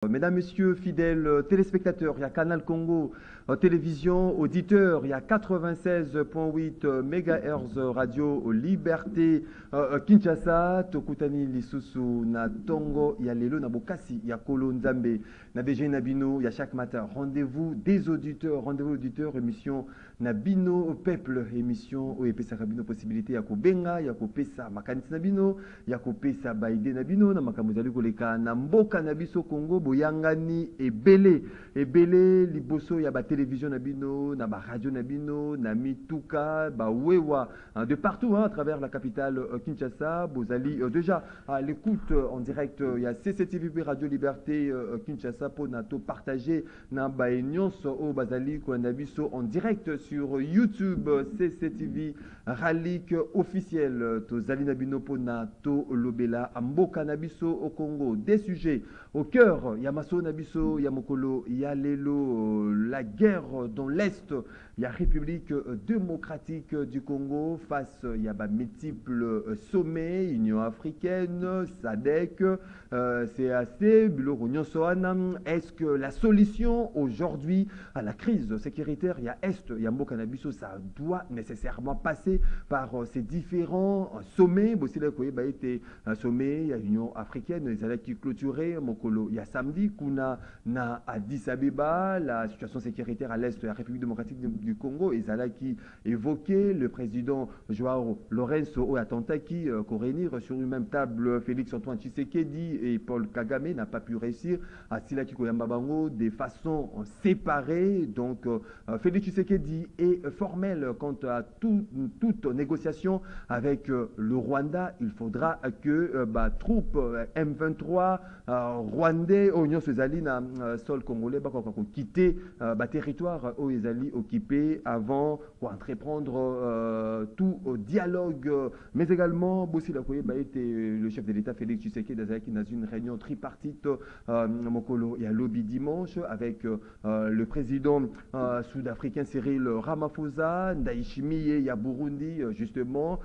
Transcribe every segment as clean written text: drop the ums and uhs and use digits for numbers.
Mesdames, Messieurs, fidèles téléspectateurs, il y a Canal Congo Télévision, auditeurs, il y a 96.8 MHz Radio Liberté Kinshasa, Tokutani Lisusu na Tongo, il y a Lelo na Bokasi, il y a Kolo Nzambe, na BG Nabino, il y a chaque matin rendez-vous des auditeurs, émission Nabino au peuple, émission où Epesa Rabino possibilité ya Kobenga, ya Kopesa Makanisi Nabino, ya Kopesa Baide Nabino, na Makamuzali Koleka na Mboka Nabiso Congo, Boyangani ebele liboso ya ba télévision Nabino, na ba radio Nabino, na Mituka, ba Wewa, de partout à travers la capitale Kinshasa, Bozali déjà à l'écoute en direct, il y a CCTV Radio Liberté Kinshasa pour nato partager na ba nyonso au Bazali ko Nabiso en direct sur YouTube CCTV Ralik officiel to Zali Nabino pour nato Lobela Mboka Nabiso au Congo, des sujets au cœur, Yamaso Nabiso, Yamokolo, Yalelo, la guerre dans l'Est, il y a République démocratique du Congo face, il y a multiples sommets, Union africaine, SADC, CAC, Bureau Union Soana. Est-ce que la solution aujourd'hui à la crise sécuritaire, il y a Est, il y a Mboka Nabiso, ça doit nécessairement passer par ces différents sommets. Il y a été un sommet, il y a Union africaine, les allés qui clôturé, il y a samedi, Kuna na Addis Abeba, la situation sécuritaire à l'Est de la République démocratique du Congo, et Zala qui évoquait le président Joao Lorenzo Atanta qui réunir sur une même table Félix Antoine Tshisekedi et Paul Kagame n'a pas pu réussir à Silaki Koyambabango des façons séparées. Donc Félix Tshisekedi est formel quant à toute négociation avec le Rwanda. Il faudra que troupes M23 rwandais au Union Sozali na sol congolais quitter territoire où ils allaient occuper avant entreprendre tout dialogue, mais également Bossi Lakoye le chef de l'État Félix Tshisekedi dans une réunion tripartite Mokolo et à lobby dimanche avec le président sud-africain Cyril Ramaphosa, Ndayishimiye ya Burundi justement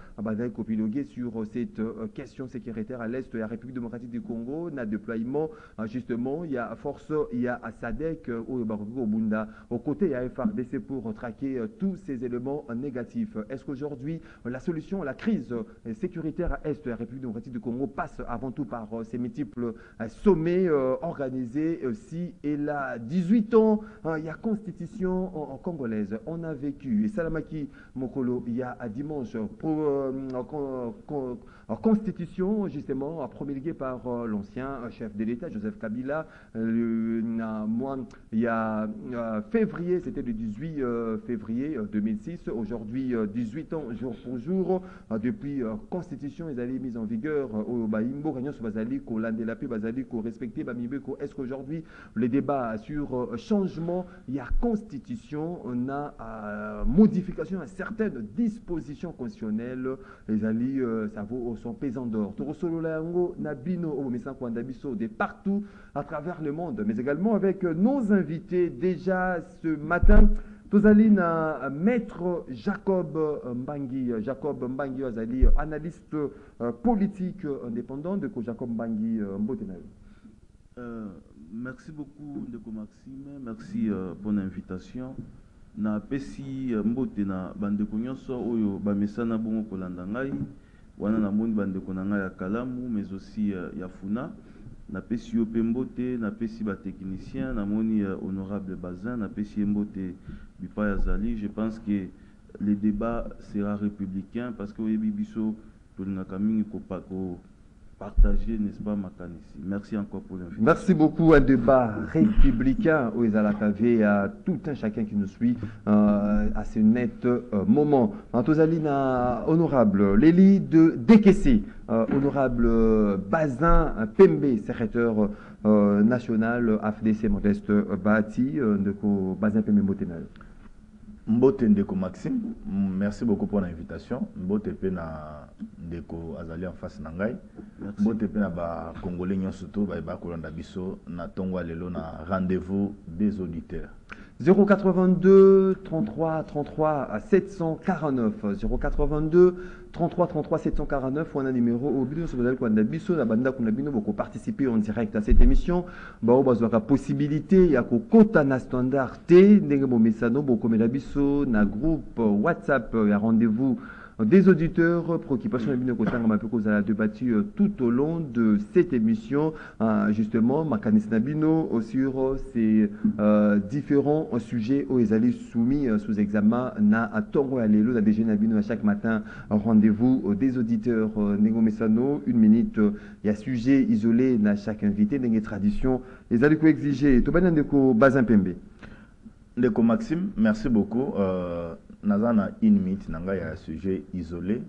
copiloguer sur cette question sécuritaire à l'Est de la République démocratique du Congo, na déploiement justement, il y a force, il y a SADC au Bunda, au côté il y a FRDC pour traquer tous ces éléments négatifs. Est-ce qu'aujourd'hui la solution à la crise sécuritaire à Est de la République démocratique du Congo passe avant tout par ces multiples sommets organisés si et là 18 ans, il y a constitution congolaise, on a vécu et Salamaki Mokolo il y a dimanche constitution justement promulguée par l'ancien chef de l'État Joseph Kabila il y a février, c'était le 18 février 2006, aujourd'hui 18 ans jour pour jour depuis constitution ils allaient mise en vigueur au Baimbo Réunion sur Bazali ko landela pe Bazali ko respecter Bamibeko. Est-ce qu'aujourd'hui les débats sur changement, il y a constitution, on a modification à certaines dispositions constitutionnelles les alliés ça vaut son pesant d'or de partout à travers le monde, mais également avec nos invités déjà ce matin. Tozalina maître Jacob Mbangi Azali, analyste politique indépendant de Jacob Mbangi Mbotenayo. Merci beaucoup Ndeko Maxime, merci pour l'invitation. Na pesi mbotena bandeko nyonso oyo bamesana bongo kolanda ngai wana na moni bandeko na ngai ya Kalamu mais aussi ya Funa na pesi yo pembote na pesi ba technicien na moni honorable Bazin na pesi mbote bipa ya Zali. Je pense que le débat sera républicain parce que oyebi biso tolingaka mingi ko partager, n'est-ce pas, Makanisi. Merci encore pour l'invitation. Merci beaucoup. Un débat républicain où ils allaient à tout un chacun qui nous suit à ce net moment. Antozalina, honorable, Lélie de Décaissé, honorable Bazin Pembe, secrétaire national AFDC Modeste Bati, de Bazin Pembe Motenal. Mbote Ndeko Maxime, merci beaucoup pour l'invitation. Mbote Pena Ndeko Azali en face Nangai. Mbote Pena ba Congolais surtout ba Kolanda Biso na Tongwa Lelo na rendez-vous des auditeurs. 082 33 33 749 082 33 33 749 ou un numéro au bureau sur lequel on a biso la banda qu'on a bino pour participer en direct à cette émission. Bah on a possibilité ya ko kota na standard T ndenge bo mesano bo komela biso na groupe WhatsApp ya rendez-vous des auditeurs, préoccupation et vous allez débattu tout au long de cette émission, justement, Makanis Nabino sur ces différents sujets où ils allaient soumis sous examen na à Tongo Alelo, la DG Nabino à chaque matin, rendez-vous des auditeurs Nengo Messano, 1 minute, il y a sujet isolé na chaque invité, Nengo tradition, ils allaient exiger, Tobanan Ndeko Bazin Pembe. Ndeko Maxime, merci beaucoup. Nazana 1 minute nanga ya sujet isolé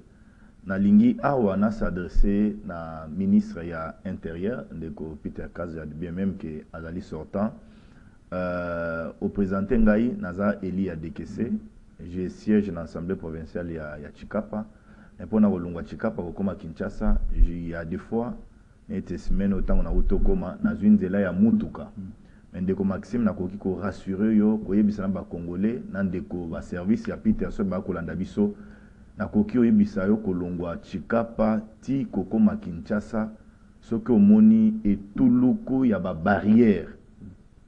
na lingi awa na s'adresser na ministre ya intérieur ndeko Peter Kaza bien même que azali sortant au présenté ngai naza Eli Adekese, je siège dans l'assemblée provinciale ya Chikapa et pour na kolongwa Chikapa kokoma Kinshasa il y a des fois n'était semaine autant on a utokoma na zunzela ya mutuka. Ndeko Maxime nakoki ko rassurer yo koyebisa na ba congolais na ndeko ba service ya Peterson ba kolanda biso nakoki oyebisa yo kolongwa Chikapa ti kokoma Kinshasa soki omoni etuluku ya ba barrière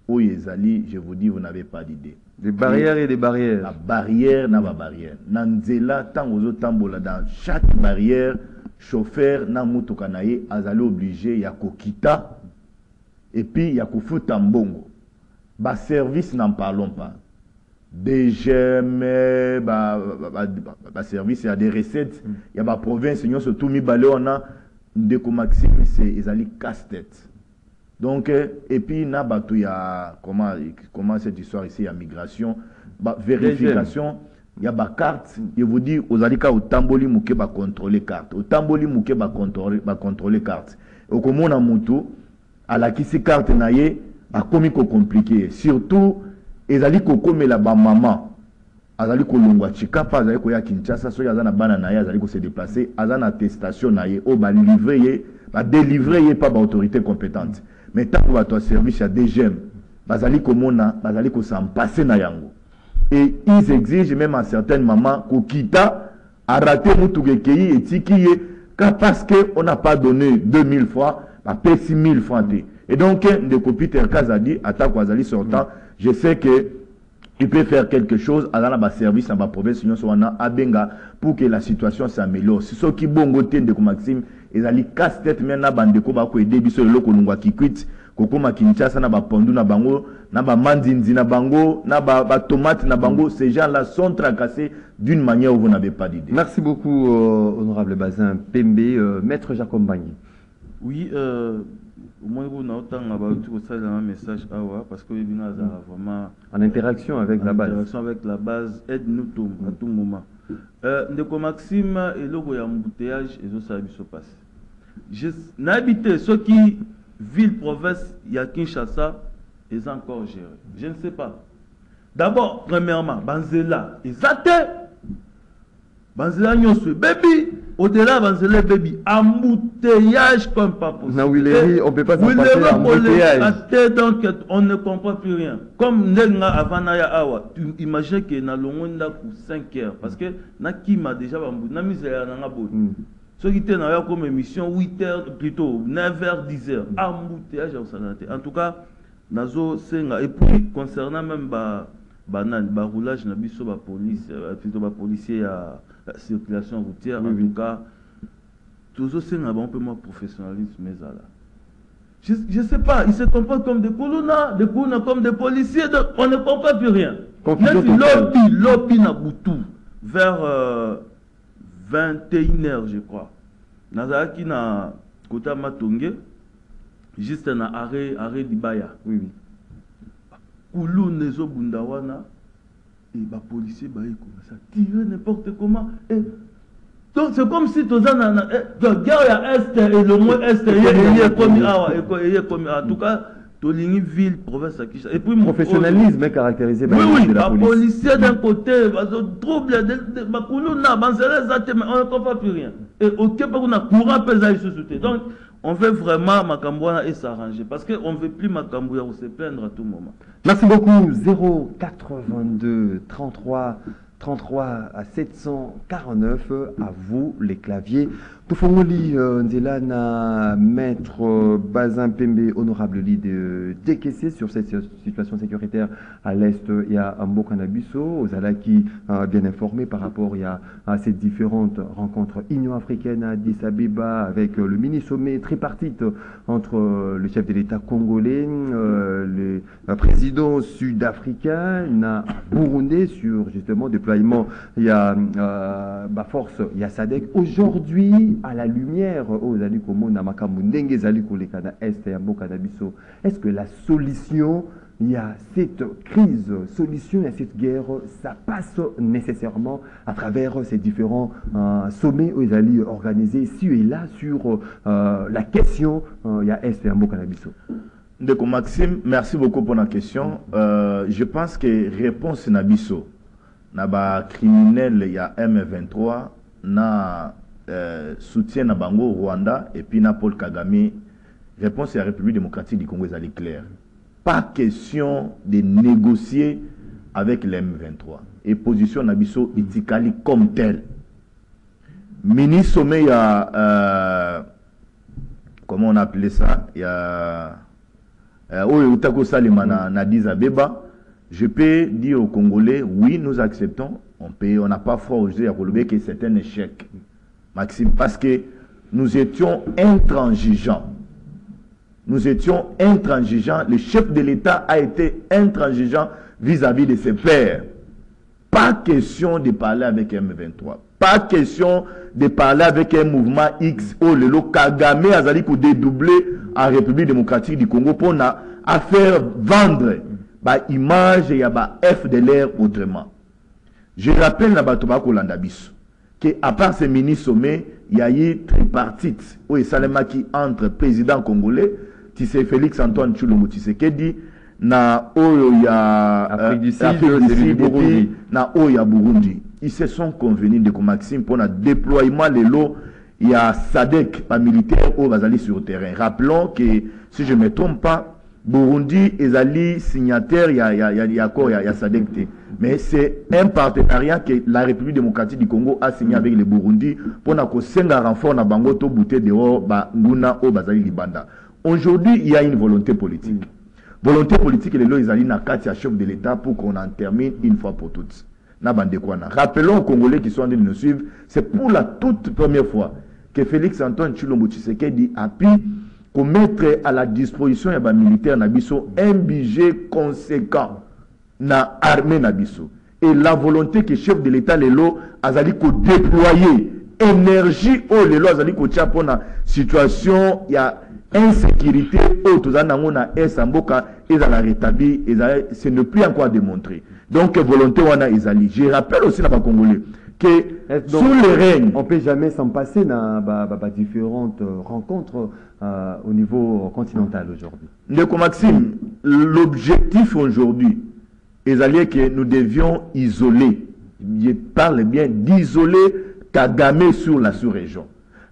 oyezali, je vous dis vous n'avez pas d'idée. Des barrières et des barrières. La barrière na ba barrière na nzela tango zo tambola dans chaque barrière chauffeur na mutuka na ye azali obligé ya kokita. Et puis, il y a Koufuta Mbongo. Bas service, n'en parlons pas. DGM, service, il y a des recettes. Il y a des provinces, il y a surtout on a des Maxime, c'est ils casse-tête. Donc, et puis, il y a comment cette histoire ici, il y a migration, vérification. Il y a des cartes. Je vous dis, aux alika au tamboli mouké ba contrôler carte. Au tamboli mouké ba contrôler carte. Au comment on a moutou. À la kisi carte naie a commis compliqué surtout ezali ko komela ba maman azali ko longwa Chikapa azali ko ya Kinshasa so yazana bana naie azali ko se déplacer azana attestation naie o ba livrer ba délivrer pas ba autorité compétente mais tant que votre service à DGM bazali ko mona bazali ko s'en passer na yango et ils exigent même à certaines mamans ko kita a raté mutugekei etiki parce que on n'a pas donné 2000 fois à payer 6 000 francs. Et donc, de Peter Kazadi, attaque Wazali sortant, je sais que il peut faire quelque chose à la service, à la province, à Benga, pour que la situation s'améliore. Si ceux qui bon côté de Maxime, ils allaient casse-tête, mais na bande ko ba ko aider biso le kolongwa ki quit, kokoma Kinshasa na ba pondu na bango, na ba mandinzi na bango, na ba tomate na bango, ces gens-là sont tracassés d'une manière où vous n'avez pas d'idée. Merci beaucoup, honorable Bazin Pembe, maître Jacob Bagny. Oui, au moins vous n'avez pas un message parce que vraiment en interaction avec la base. Interaction avec la base, aide-nous à tout moment. Ndeko Maxime et logo ya embouteillage et ça se passe. Je n'habite ceux qui ville province ya Kinshasa est encore géré. Je ne sais pas. D'abord, premièrement, Banzela ezate. Banzela nyonso baby. Au-delà, Banzela baby, embouteillage comme pas possible. Non, Willéry, on ne peut pas s'en passer embouteillage. Donc, on ne comprend plus rien. Comme Nenga Avanaya Awa, tu imagines que na longonda pour 5 heures. Parce que Nakima déjà, na misère na bo. Ceux qui étaient dans comme émission, 8 heures, plutôt 9 heures, 10 heures. Embouteillage en santé. En tout cas, Nazo Senga. Et puis, concernant même roulage, na biso ba police, plutôt ba policier à la circulation routière, en tout cas, toujours c'est un peu moins professionnalisme, mais là. Je ne sais pas, ils se comportent comme des colonnas comme des policiers, on ne comprend plus rien. L'OPI na Boutou, vers 21h, je crois. Nazaki na Kota Matongé, juste un arrêt d'Ibaya. Oui. Koulou Nezo Bundawana, et les policiers commencent à tirer n'importe comment. Et donc c'est comme si tout ça, guerre à Est et le moins Est, il est comme en tout cas, Toligny ville, province à Kinshasa. Et puis professionnalisme est caractérisé par la police. Policiers d'un côté, trouble, on ne comprend plus rien. et ok pas qu'on a courant pesant sur ce donc on veut vraiment Makambouana et s'arranger parce qu'on ne veut plus Makambouya se plaindre à tout moment. Merci beaucoup. 082 33 33 à 749. À vous les claviers. Tufongoli Ndela na maître Bazin Pembe, honorable leader décaissé sur cette situation sécuritaire à l'est. Il y a Ambo Kanabiso, aux Alaki bien informés par rapport à ces différentes rencontres Union africaine à Addis Abeba avec le mini-sommet tripartite entre le chef de l'État congolais, le président sud-africain, burundais sur justement déploiement. Il y a force, il y a SADC. Aujourd'hui, à la lumière aux Alikomo Namakamu Ndenge Zaliko le Kana Est et Ambo Kanabiso, est-ce que la solution, il y a cette crise, solution à cette guerre, ça passe nécessairement à travers ces différents sommets où ils allaient organiser ici et là sur la question, il y a Est et Ambo Kanabiso? Ndeko Maxime, merci beaucoup pour la question. Je pense que réponse Nabiso, Naba criminel, il y a M23, na soutien na Bango, Rwanda, et puis na Paul Kagame, réponse à la République démocratique du Congo est claire. Pas question de négocier avec les M23. Et position Nabiso éthicali comme tel. Mini sommet, il y a, comment on appelait ça? Il y a, Utako Salima na Addis Abeba. Je peux dire aux Congolais, oui, nous acceptons. On n'a pas froid aujourd'hui à relever que c'est un échec. Maxime, parce que nous étions intransigeants. Nous étions intransigeants. Le chef de l'État a été intransigeant vis-à-vis de ses pairs. Pas question de parler avec M23. Pas question de parler avec un mouvement X. Oh, le Kagame a zali pour dédoubler en République démocratique du Congo pour faire vendre l'image et la F de l'air autrement. Je rappelle la Batobako Landabis qu'à part ces mini-sommets, il y a eu tripartite où il qui entre président congolais, Félix Antoine Tshilombo Tshisekedi, na Oya Afrique du Sud, Burundi. Na Oya Burundi. Ils se sont convenus de Maxime pour le déploiement de l'eau. Il y a SADC, pas militaire, au Bazali sur le terrain. Rappelons que, si je ne me trompe pas, Burundi est allé signataire, il y a SADC. Mais c'est un partenariat que la République démocratique du Congo a signé avec le Burundi pour que un renfort na Bangoto bouté dehors, Nguna, au Bazali Libanda. Aujourd'hui, il y a une volonté politique. Volonté politique, et les lois, ils allaient na katia chef de l'État pour qu'on en termine une fois pour toutes. Rappelons aux Congolais qui sont en train de nous suivre, c'est pour la toute première fois que Félix Antoine Tshilombo Tshisekedi a pu mettre à la disposition des militaires Nabiso un budget conséquent na armée Nabiso. Et la volonté que le chef de l'État Lelo a déployer énergie au Lelo a pour la situation, il y a insécurité au na Esamboka et à la rétablir, ce n'est plus encore démontré. Donc volonté wana ezali. Je rappelle aussi dans les Congolais que sous les règnes, on peut jamais s'en passer dans différentes rencontres au niveau continental aujourd'hui. Ndeko Maxime, l'objectif aujourd'hui est que nous devions isoler, je parle bien d'isoler Kagame sur la sous-région.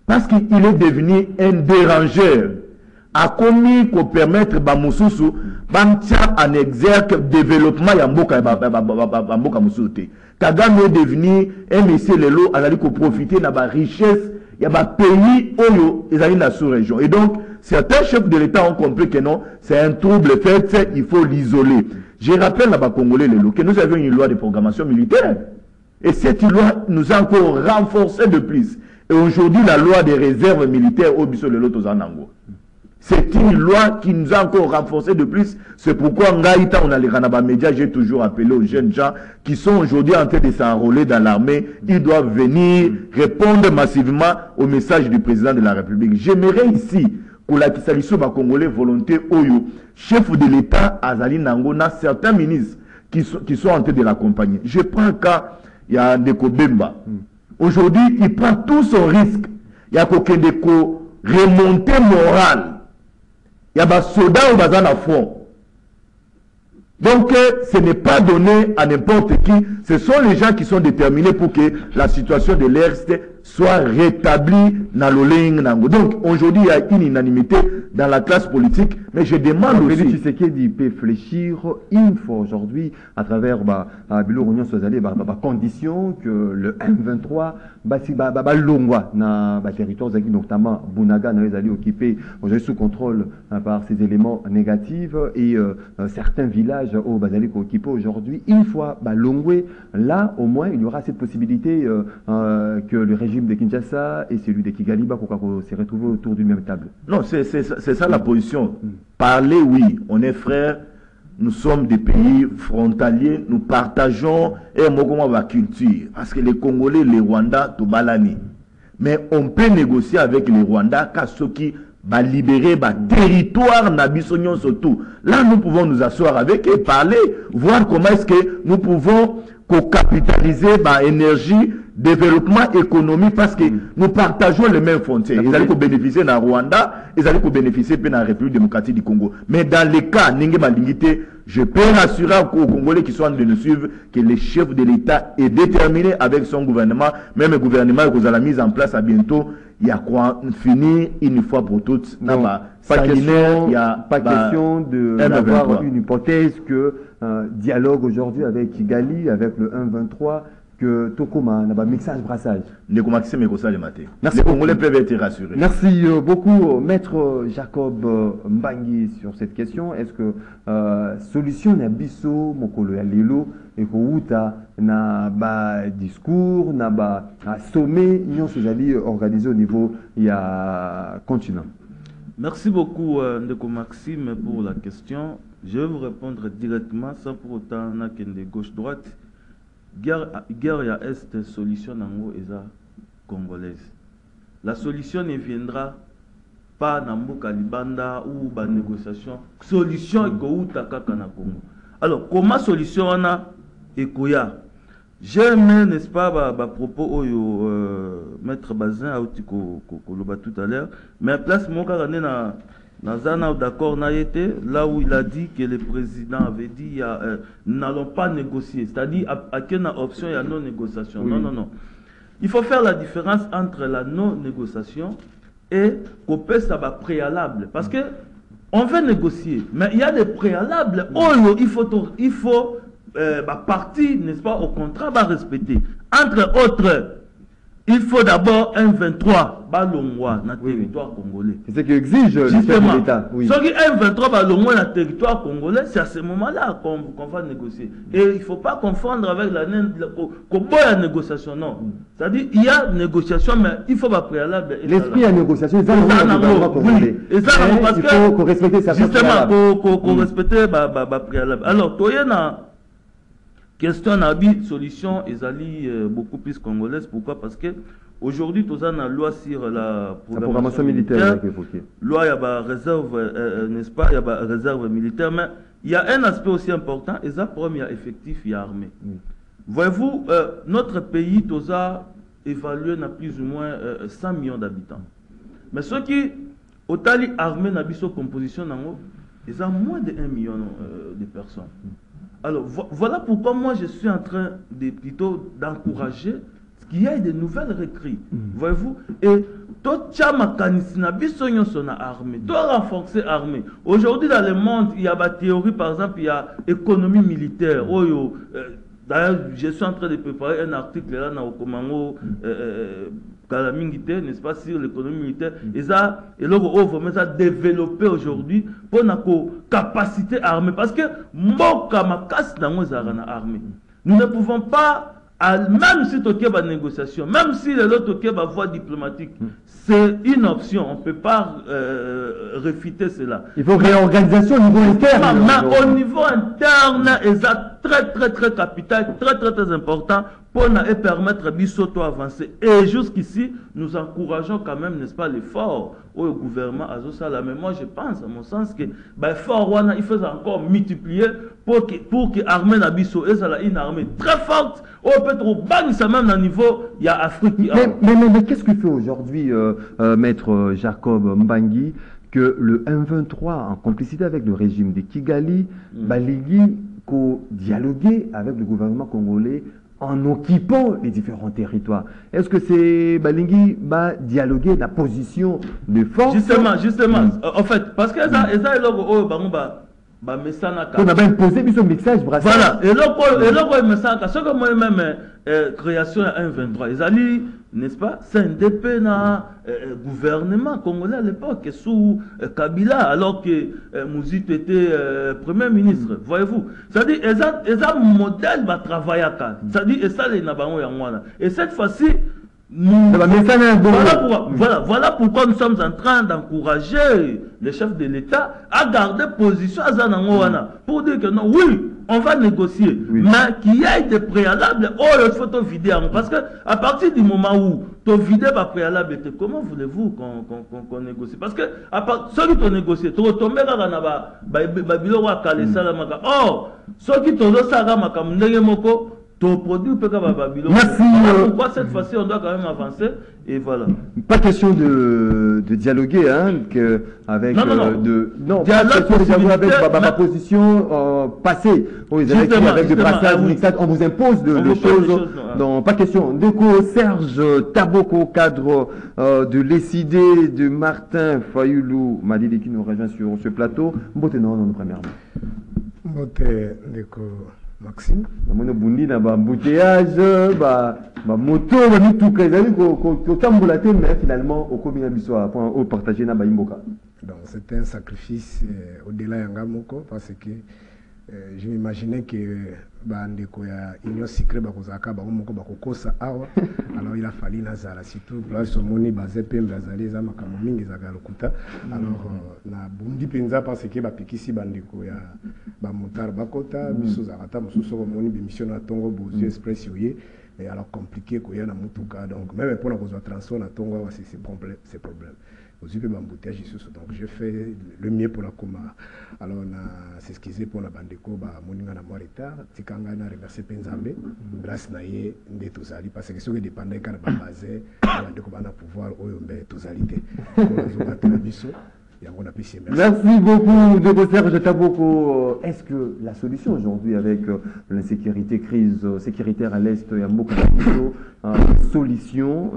Parce qu'il est devenu un dérangeur. A commis pour permettre Bamoussou en exergue développement Yamboka Moussouté. Kagame est devenu un monsieur Lelo a profiter de la richesse, il y a des pays où ils sont dans la sous-région. Et donc, certains chefs de l'État ont compris que non, c'est un trouble fait, il faut l'isoler. Je rappelle à Congolais Lelo que nous avions une loi de programmation militaire. Et cette loi nous a encore renforcé de plus. Et aujourd'hui, la loi des réserves militaires au Bisso Lelo Tozanango. C'est une loi qui nous a encore renforcé de plus. C'est pourquoi Ngaïta, on a les Ranaba Médias, j'ai toujours appelé aux jeunes gens qui sont aujourd'hui en train de s'enrôler dans l'armée. Ils doivent venir répondre massivement au message du président de la République. J'aimerais ici, pour la Kisaliso Congolais volonté Oyo, chef de l'État Azali Nangona, certains ministres qui sont en train de l'accompagner. Je prends un cas, il y a Ndeko Bemba. Aujourd'hui, il prend tout son risque. Il y a Kokendeko remontée morale. Il y a des soldats ou des enfants. Donc, ce n'est pas donné à n'importe qui. Ce sont les gens qui sont déterminés pour que la situation de l'Est soit rétabli dans le ligne. Donc aujourd'hui, il y a une unanimité dans la classe politique, mais je demande aussi... Félix Tshisekedi peut fléchir une fois aujourd'hui à travers Bilo Réunion Sozali, condition que le M23 longwa na territoire notamment Bunaga n'a occupé aujourd'hui sous contrôle par ces éléments négatifs et certains villages au Bazali occupés aujourd'hui. Une fois longwe, là au moins il y aura cette possibilité que le régime de Kinshasa et celui de Kigali se retrouvent autour d'une même table. Non, c'est ça la position. Parler, oui, on est frères, nous sommes des pays frontaliers, nous partageons la culture. Parce que les Congolais, les Rwandais, tout balani. Mais on peut négocier avec les Rwandais car ceux qui va libérer le territoire Nabissonion surtout. Là, nous pouvons nous asseoir avec eux et parler, voir comment est-ce que nous pouvons capitaliser l'énergie, développement économique, parce que nous partageons les mêmes frontières. Ils allaient bénéficier dans le Rwanda, ils allaient bénéficier dans la République démocratique du Congo. Mais dans les cas, je peux rassurer aux Congolais qui sont en train de nous suivre que le chef de l'État est déterminé avec son gouvernement, même le gouvernement qui a la mise en place à bientôt. Il y a quoi finir une fois pour toutes. Non, pas question d'avoir une hypothèse que dialogue aujourd'hui avec Kigali, avec le 1-23, que Tokoma n'a pas mixage brassage. Les Congolais peuvent être rassurés. Merci beaucoup, Maître Jacob Mbangi, sur cette question. Est-ce que solution n'a biso mokolo ya lelo et que na ba discours na ba sommet union sociale organisé au niveau ya continent? Merci beaucoup Ndeko Maxime pour la question. Je vais vous répondre directement sans pour autant de gauche-droite. Guerre ya Est, solution nango eza congolaise. La solution ne viendra pas na mboka libanda ou ba négociation. Solution ekouta kaka na Congo. Alors, comment solution wana ekoya? J'aime, n'est-ce pas, propos oyo Maître Bazin a outi ko loba tout à l'heure, mais place mon karané na zana d'accord na été là où il a dit que le président avait dit n'allons pas négocier, c'est-à-dire à quelle option il y a non négociation. Oui. Non. Il faut faire la différence entre la non négociation et couper ça préalable, parce que on veut négocier, mais il y a des préalables. Oh, il faut partie, n'est-ce pas, au contrat va respecter. Entre autres, il faut d'abord un 23 balongwa dans le territoire congolais. C'est ce qu'exige le chef de l'État. Oui. Si un 23 balongwa dans le territoire congolais, c'est à ce moment-là qu'on va négocier. Et il ne faut pas confondre avec la négociation. Non. C'est-à-dire il y a négociation, mais il faut pas préalable. L'esprit à négociation, c'est il faut respecter ça. Justement, qu'on respecte préalable. Alors, toi, question nabi solution ezali beaucoup plus congolaise. Pourquoi? Parce que aujourd'hui tout ça na loi sur la programmation militaire, loi il y a réserve, n'est-ce pas, il y a réserve militaire, mais il y a un aspect aussi important, et ça premier effectif il y a armée. Voyez-vous, notre pays tout ça évalué na plus ou moins 100 millions d'habitants, mais ceux qui au tali armée na biso composition nango ils ont moins de 1 million de personnes. Alors voilà pourquoi moi je suis en train plutôt d'encourager qu'il y ait de nouvelles recrues. Voyez-vous? Et tout armée, tout renforcer l'armée. Aujourd'hui dans le monde, il y a des théories, par exemple, il y a économie militaire. D'ailleurs, je suis en train de préparer un article là dans le Komango, n'est-ce pas, sur l'économie militaire. Et ça, vraiment ça développé aujourd'hui pour notre capacité armée. Parce que nous ne pouvons pas, même si tu as une négociation, même si l'autre a une voie diplomatique, c'est une option. On ne peut pas réfuter cela. Il faut réorganisation au niveau interne. Mais au niveau interne, c'est très capital, très important pour permettre Bissoto avancer. Et jusqu'ici, nous encourageons quand même, n'est-ce pas, l'effort au gouvernement à Zosala. Mais moi, je pense, à mon sens, que l'effort, il faut encore multiplier pour que l'armée Nabiso ait une armée très forte. On peut trop bagner ça même à niveau, il y a Afrique. Mais qu'est-ce qu'il fait aujourd'hui, Maître Jacob Mbangi, que le M23, en complicité avec le régime de Kigali, Baligi, dialoguer avec le gouvernement congolais en occupant les différents territoires. Est-ce que c'est Balingi va dialoguer la position de force? Justement. En fait, parce que ça est là, on a bien imposé son mixage brassage. Voilà, et là, ce que moi-même, création à 1-23, ils allaient, n'est-ce pas, CNDP na gouvernement congolais à l'époque, sous Kabila, alors que Mouzit était Premier ministre, voyez-vous. C'est-à-dire, ils ont un modèle de travail à cas. C'est-à-dire, et ça, et cette fois-ci, voilà pourquoi nous sommes en train d'encourager les chefs de l'État à garder position à Zanangowana pour dire que non, oui, on va négocier, mais qu'il y ait des préalables. Oh, il faut te vider. Parce que à partir du moment où tu vides les préalables, comment voulez-vous qu'on négocie? Parce que ceux qui ont négocié, tu retombes dans la bilo wa kale salamaka. Oh, ceux qui ont salamaka moko. Merci. Pourquoi cette fois-ci on doit quand même avancer et voilà. Pas question de dialoguer avec non, pas question de dialoguer avec ma position passée. Avec des passages on vous impose des choses. Non, pas question. Déco Serge Taboko, cadre de l'ECD de Martin Fayoulou Madidi qui nous rejoint sur ce plateau. Mbote non, premièrement. Mbote Déco Maxime. Namona bundi na ba embouteillage, ba moto, ba mituka ezali ko tambola te mais finalement au combien biso point au partager na ba imboka. Donc c'était un sacrifice au-delà yanga moko parce que je m'imaginais que bandeko ya union secret bakozaka ba moko bakokosa awa alors il a fallu nazala surtout place moni bazepe mbazali za makambo mingi za galukuta alors na bundi penza parce que bapikisi bandeko ya ba motar bakota biso za kata mususo moni bimission na tongo bozu express yoye et alors compliqué ko ya na mutuka donc même pour na kozwa transport na tongo c'est problème aussi peu d'embouteillage ici, donc je fais le mieux pour la coma. Alors c'est ce qu'ils ont pour la bandeko ba moninga na moi retard tikanga na remercier Penzambe grâce na ye nde tozali parce que ce qui dépendait quand ba basé bandeko ba na pouvoir oyombe tozalité pour la biso. Merci beaucoup, Dr Serge Taboko. Est-ce que la solution aujourd'hui avec l'insécurité, crise sécuritaire à l'Est, il y a beaucoup de solutions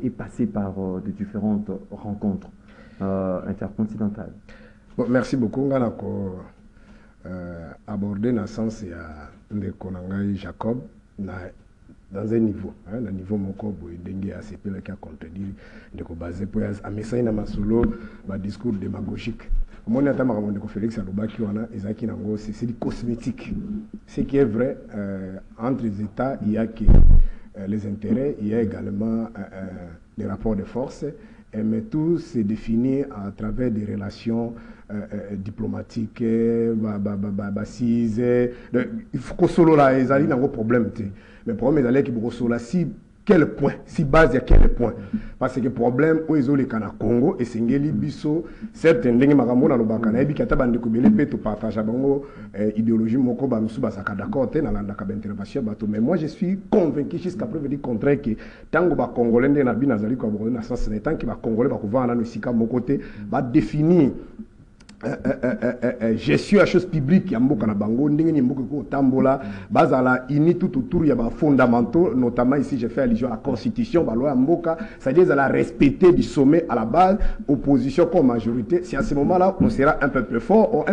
est passée par de différentes rencontres intercontinentales? Bon, merci beaucoup. On a abordé dans le sens de Konangai Jacob dans un niveau, le niveau moko boydengue ACP qui a contredit de ko basé pour amesa ina masolo ba discours démagogique. Mon atama comme de Félix Alobaki wana ezaki nango c'est du cosmétique. Ce qui est vrai entre les États, il y a que les intérêts, il y a également des rapports de force, mais tout se définit à travers des relations diplomatiques, il faut que solo là ezali nango problème té. Mais le problème est que si quel point, si base à quel point. Parce que le problème, où ils ont les Cana Congo et Sengeli Bisso, certains dingues maramona l'obakana, et puis qu'à bande de Bélé peut partager idéologie moko bamusu basaka d'accord, t'es dans la intervention bateau. Mais moi je suis convaincu jusqu'à preuve du contraire que tant que les Congolais n'a bien nazali quoi, dans ce sens, tant que les Congolais va pouvoir aller aussi comme mon côté, va définir. Gestion à chose publique ya mboka na bango ndenge ni mboka ko tambola bazala ini tout autour ya ba fondamentaux notamment ici j'ai fait allusion à la constitution ba loi mboka c'est-à-dire la respecter du sommet à la base opposition comme majorité. Si à ce moment-là on sera un peu plus fort on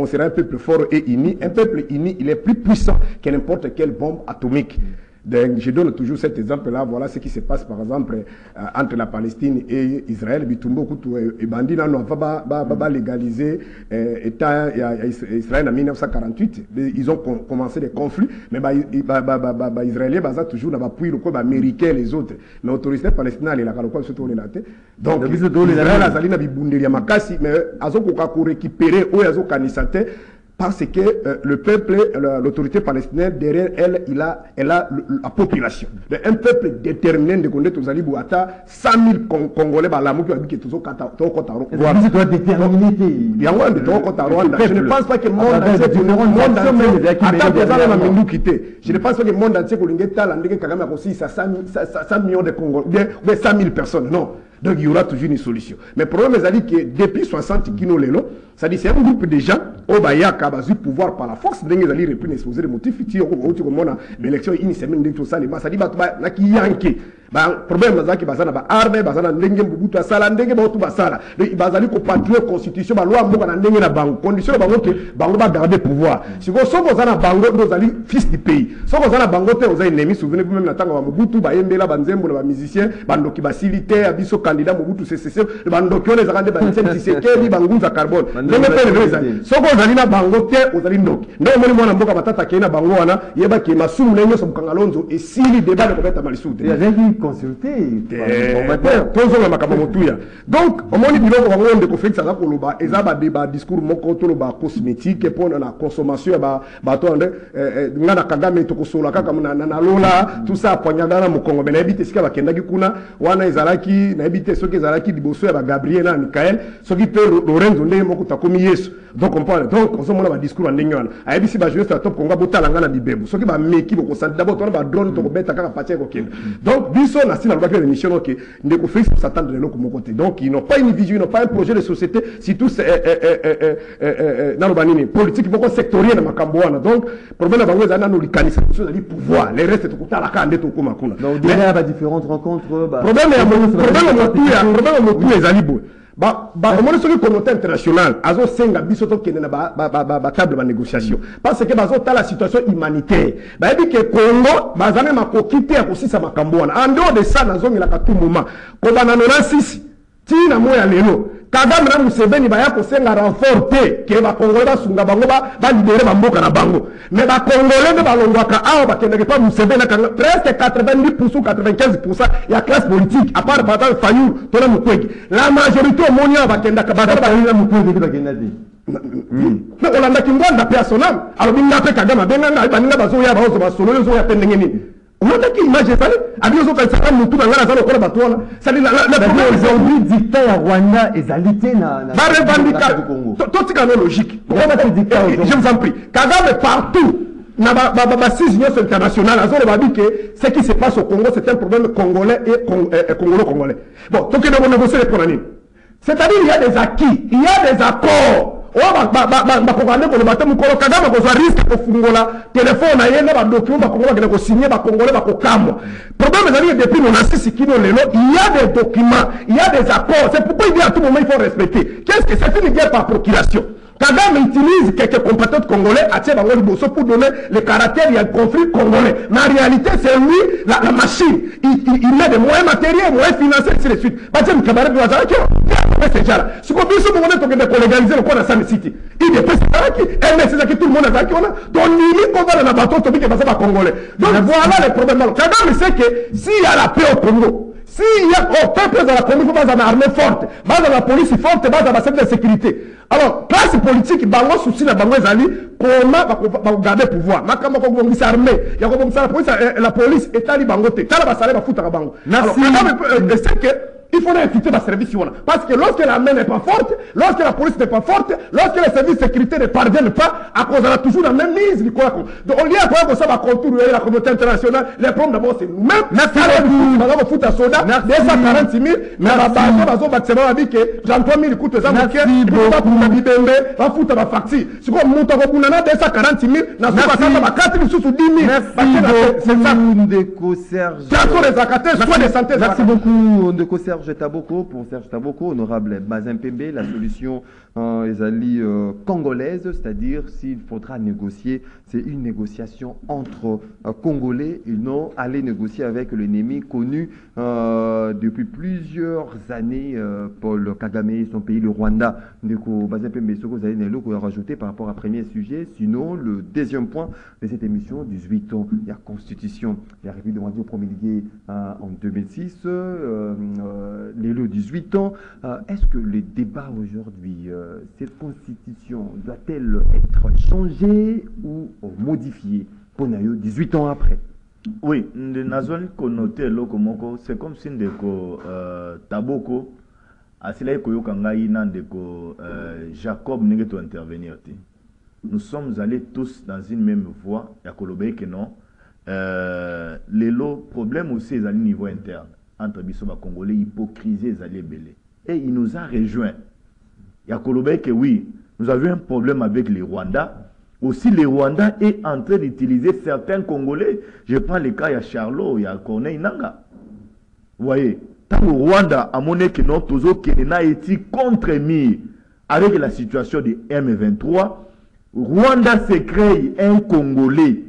sera un peu plus fort et uni. Un peuple uni il est plus puissant que n'importe quelle bombe atomique. Donc, je donne toujours cet exemple-là. Voilà ce qui se passe, par exemple, entre la Palestine et Israël. Bitumbo kutu et bandi na no va légaliser État Israël en 1948. Ils ont commencé des conflits, mais Israéliens baza toujours na appui le quoi américain les autres. Mais autorité palestinienne elle a quoi surtout les laté. Donc Israël azali na bibundeli ya makasi mais azoko ko récupérer ou azo kanisate. Parce que le peuple, l'autorité palestinienne, derrière elle, elle a la population. Un peuple déterminé de connaître aux alibou ata 100 000 Congolais, l'amour qui habite tous au Kotaro. Voilà. Je dois déterminer. Je ne pense pas que le monde entier, je ne pense pas que le monde entier, ça 100 millions de Congolais, 100 000 personnes. Non. Donc il y aura toujours une solution. Mais le problème est que depuis 60 kino lelo, ça dit c'est un groupe de gens au Bayaka basu pouvoir par la force d'engue zali reprendre exposer les motifs ti au mona l'élection initialement de tout ça les ça dit ba na ki yanke ba problème nazaki bazana ba arme bazana ndenge mbubutu asala ndenge ba otu basala donc bazali ko patriot constitution ba loi mboka na ndenge na bango condition bango ke bango ba garder pouvoir siko soko zana bango ndo zali fils du pays soko zana bango te oza ennemi souvenez vous même na tanga ba mbubutu ba yembela ba nzembo na ba musicien bandoki ba silité abiso candidat mbubutu CCC bandoki on les akande ba Tshisekedi bangunza carbone ndenge pe le zali soko zali na bango te ozali ndoki ndo moni mwana mboka batata kena bango wana yeba ke masumu nenyo so kangalonzo et sili débat de kobeta malisude consulté tozonga makambo motuya donc omoni biloko bango ndeko Félix aza koloba eza ba débat discours moko toloba cosmétique mpona na consommation ya bato ande nga na Kagame tokosola kaka na lola tout ça poignada na mokongo mais nayebi te sika bakendaki kuna wana ezalaki nayebi te soki ezalaki liboso ya ba Gabriel na Michael soki pe Lorenzo ndenge moko takomi Yesu donc on parle donc ozomona ba discours ndenge wana ayebi si ba jeunesse ya top konga botala nga na bibebu soki ba meki boko sandi d'abord tona ba drone tokobeta kaka patia kokenda donc biso na sina lobaki l'émission ok ndeko Félix s'attendre de l'autre côté donc ils n'ont pas une vision ils n'ont pas un projet de société si tous dans le banini politique beaucoup sectoriel na makambo wana donc problème na bango ezana no likanisa sur le pouvoir les restes tokutala kande tokoma kuna donc derrière ba différentes rencontres problème motu ezali boy omoni soki communauté internationale azosenga biso tokende na batable ba négociation parce que bazotala la situation humanitaire bayebi ke Congo bazame makoki te ya kosisa makambo wana en dehors de ça nazongelaka tout moment kobana 96 tina moya lelo Kagame na Museveni baya kosenga renfort te ke bakongole basunga bango balibere bamboka na bango mais bakongole nde balongwaka awa bakendeke pa Museveni presque 90% 95% ya classe politique à part Patal Fayou tona Mukwege la majorité omoni awa bakendaka bakendaka Mukwege bakendaki mais olandaki ngwanda personnel alobi ngape Kagame abenganga baninga bazoya baozo basolo yozo ya pendenge nini on qui image ça avec les autres ça mutu na ngala za lokola bato wana ça la aujourd'hui dictat ya Rwanda ezalité na ba revendica tout tika no logique je vous en prie Kagame partout na ba six unions internationales azolo babi que ce qui se passe au Congo c'est un problème congolais et congolais bon donc on négocier pour nani c'est-à-dire il y a des acquis il y a des accords bakokande kolobata mukolo Kagame kozwa risque kofungola telefone na ye na badocument bakongo bakende kosigner bakongole bakokamwa problème ezali depuis 96 kino lelo il y a des documents il y a des accords c'est pourquoi il dit à tout moment il faut respecter qu'est-ce que c'est une guerre par procuration Kagame utilise quelques compatriotes congolais à Tchèque Bosso pour donner le caractère du conflit congolais. Mais en réalité, c'est lui, la machine. Il met des moyens matériels, moyens financiers, ainsi de suite. Parce que Kabaré de Wazara, qui a fait déjà là. Ce qu'on peut se demander, c'est de légaliser le corps de San City. Il dépêche ça qui, c'est qui tout le monde a qui on a. Donc, il qu'on va dans la bateau, qui est passé par Congolais. Donc, voilà les problèmes. Kagame sait que s'il y a la paix au Congo, s'il y a au peuple dans la Congo, il faut une armée forte, base dans la police forte, base dans la service de sécurité. Alors, classe politique, bango souci na bango ezali, comment va garder pouvoir. Makama ko ngisa armée, ya ko ngisa la police etali bango te. Tala ba sale ba futa bango. Alors, c'est que il faut éviter le service. Parce que lorsque l'armée n'est pas forte, lorsque la police n'est pas forte, lorsque les services de sécurité ne parviennent pas, à cause de la toujours la même mise. Donc on y a quoi que ça va contourner la communauté internationale. Les problèmes d'abord c'est nous-mêmes. Merci beaucoup. Madame Fouta Soda, 246 000, mais la base de bâtiment a dit que Jean-Claude Mille coûte ça. Merci beaucoup. Va foutre ma facture. C'est comme Mouta Robunana, 246 000, n'a pas ça, ma carte, il sous 10 000. Merci beaucoup, Ndeko Serge. Merci beaucoup, Ndeko Serge. Pour Serge Taboko, honorable Bazin Pembe, la solution ezali congolaise, c'est-à-dire s'il faudra négocier, c'est une négociation entre Congolais et non aller négocier avec l'ennemi connu depuis plusieurs années, Paul Kagame et son pays, le Rwanda. Ndeko Bazin Pembe, ce que vous avez rajouté par rapport à premier sujet, sinon le deuxième point de cette émission, 18 ans, il y a Constitution, il y a République de Rwanda promulguée en 2006, les 18 ans, est-ce que le débat aujourd'hui, cette constitution doit-elle être changée ou modifiée pour 18 ans après? Oui, nazon connoté lokomoko, c'est comme si ndeko Taboko asila koyoka ngai na ndeko Jacob ningeto intervenir. Nous sommes allés tous dans une même voie, ya kolobe que non. Le problème aussi est à niveau interne. entre Bissoba Congolais, hypocrisie et belé. Et il nous a rejoints. Il y a Kolobé que oui, nous avions un problème avec les Rwandais. Aussi, les Rwandais est en train d'utiliser certains Congolais. Je prends le cas, il y a Charlot, il y a Corneille Nanga. Vous voyez, tant le Rwanda a monnaie que notre Tozo Kenena été contre-mis avec la situation de M23, Rwanda se crée un Congolais,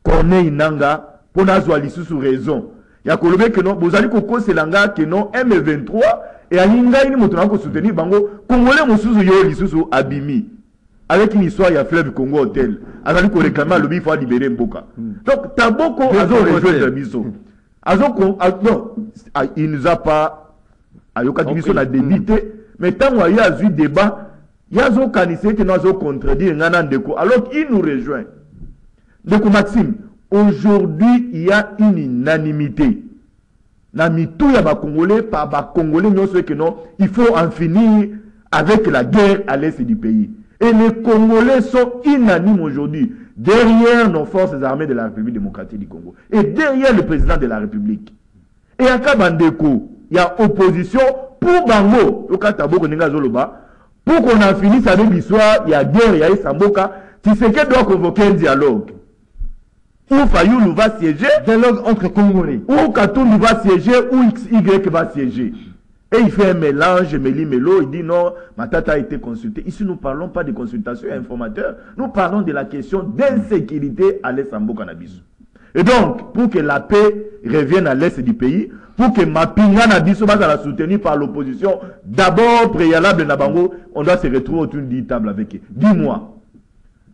Corneille Nanga, pour n'avoir sous raison. Il y a Kolobé que non, vous allez que Langa que non, M23, et à Linga, il m'a soutenir Bango, Congolais, mon sous yo, Abimi. Avec une histoire, il y a Fleuve Congo Hotel. Alors, il faut réclamer le il faut libérer Mboka. Donc, Taboko a rejoint Biso. Non, il nous a pas. Ayoka Biso l'a débité. Mais tant qu'il y a eu débat, il y a un canissé qui nous a contredit. Alors qu'il nous rejoint. Donc, Maxime, aujourd'hui, il y a une unanimité. Tout y a Congolais, par Congolais, il faut en finir avec la guerre à l'est du pays. Et les Congolais sont unanimes aujourd'hui derrière nos forces armées de la République démocratique du Congo. Et derrière le président de la République. Et à Kabandeko, il y a opposition pour Bango. Pour qu'on en finisse avec l'histoire, il y a guerre, il y a Samboka. Tshisekedi doit convoquer un dialogue. Ou Fayoulou va siéger. Dialogue entre Congolais. Ou Katoumou va siéger, ou XY va siéger. Et il fait un mélange, méli-mélo, il dit non, ma tata a été consultée. Ici, nous ne parlons pas de consultation informateurs, nous parlons de la question d'insécurité à l'est Sambo Cannabis. Et donc, pour que la paix revienne à l'est du pays, pour que Mapinga Nabiso va soutenue par l'opposition, d'abord préalable Nabango, on doit se retrouver autour d'une table avec eux. Dis-moi,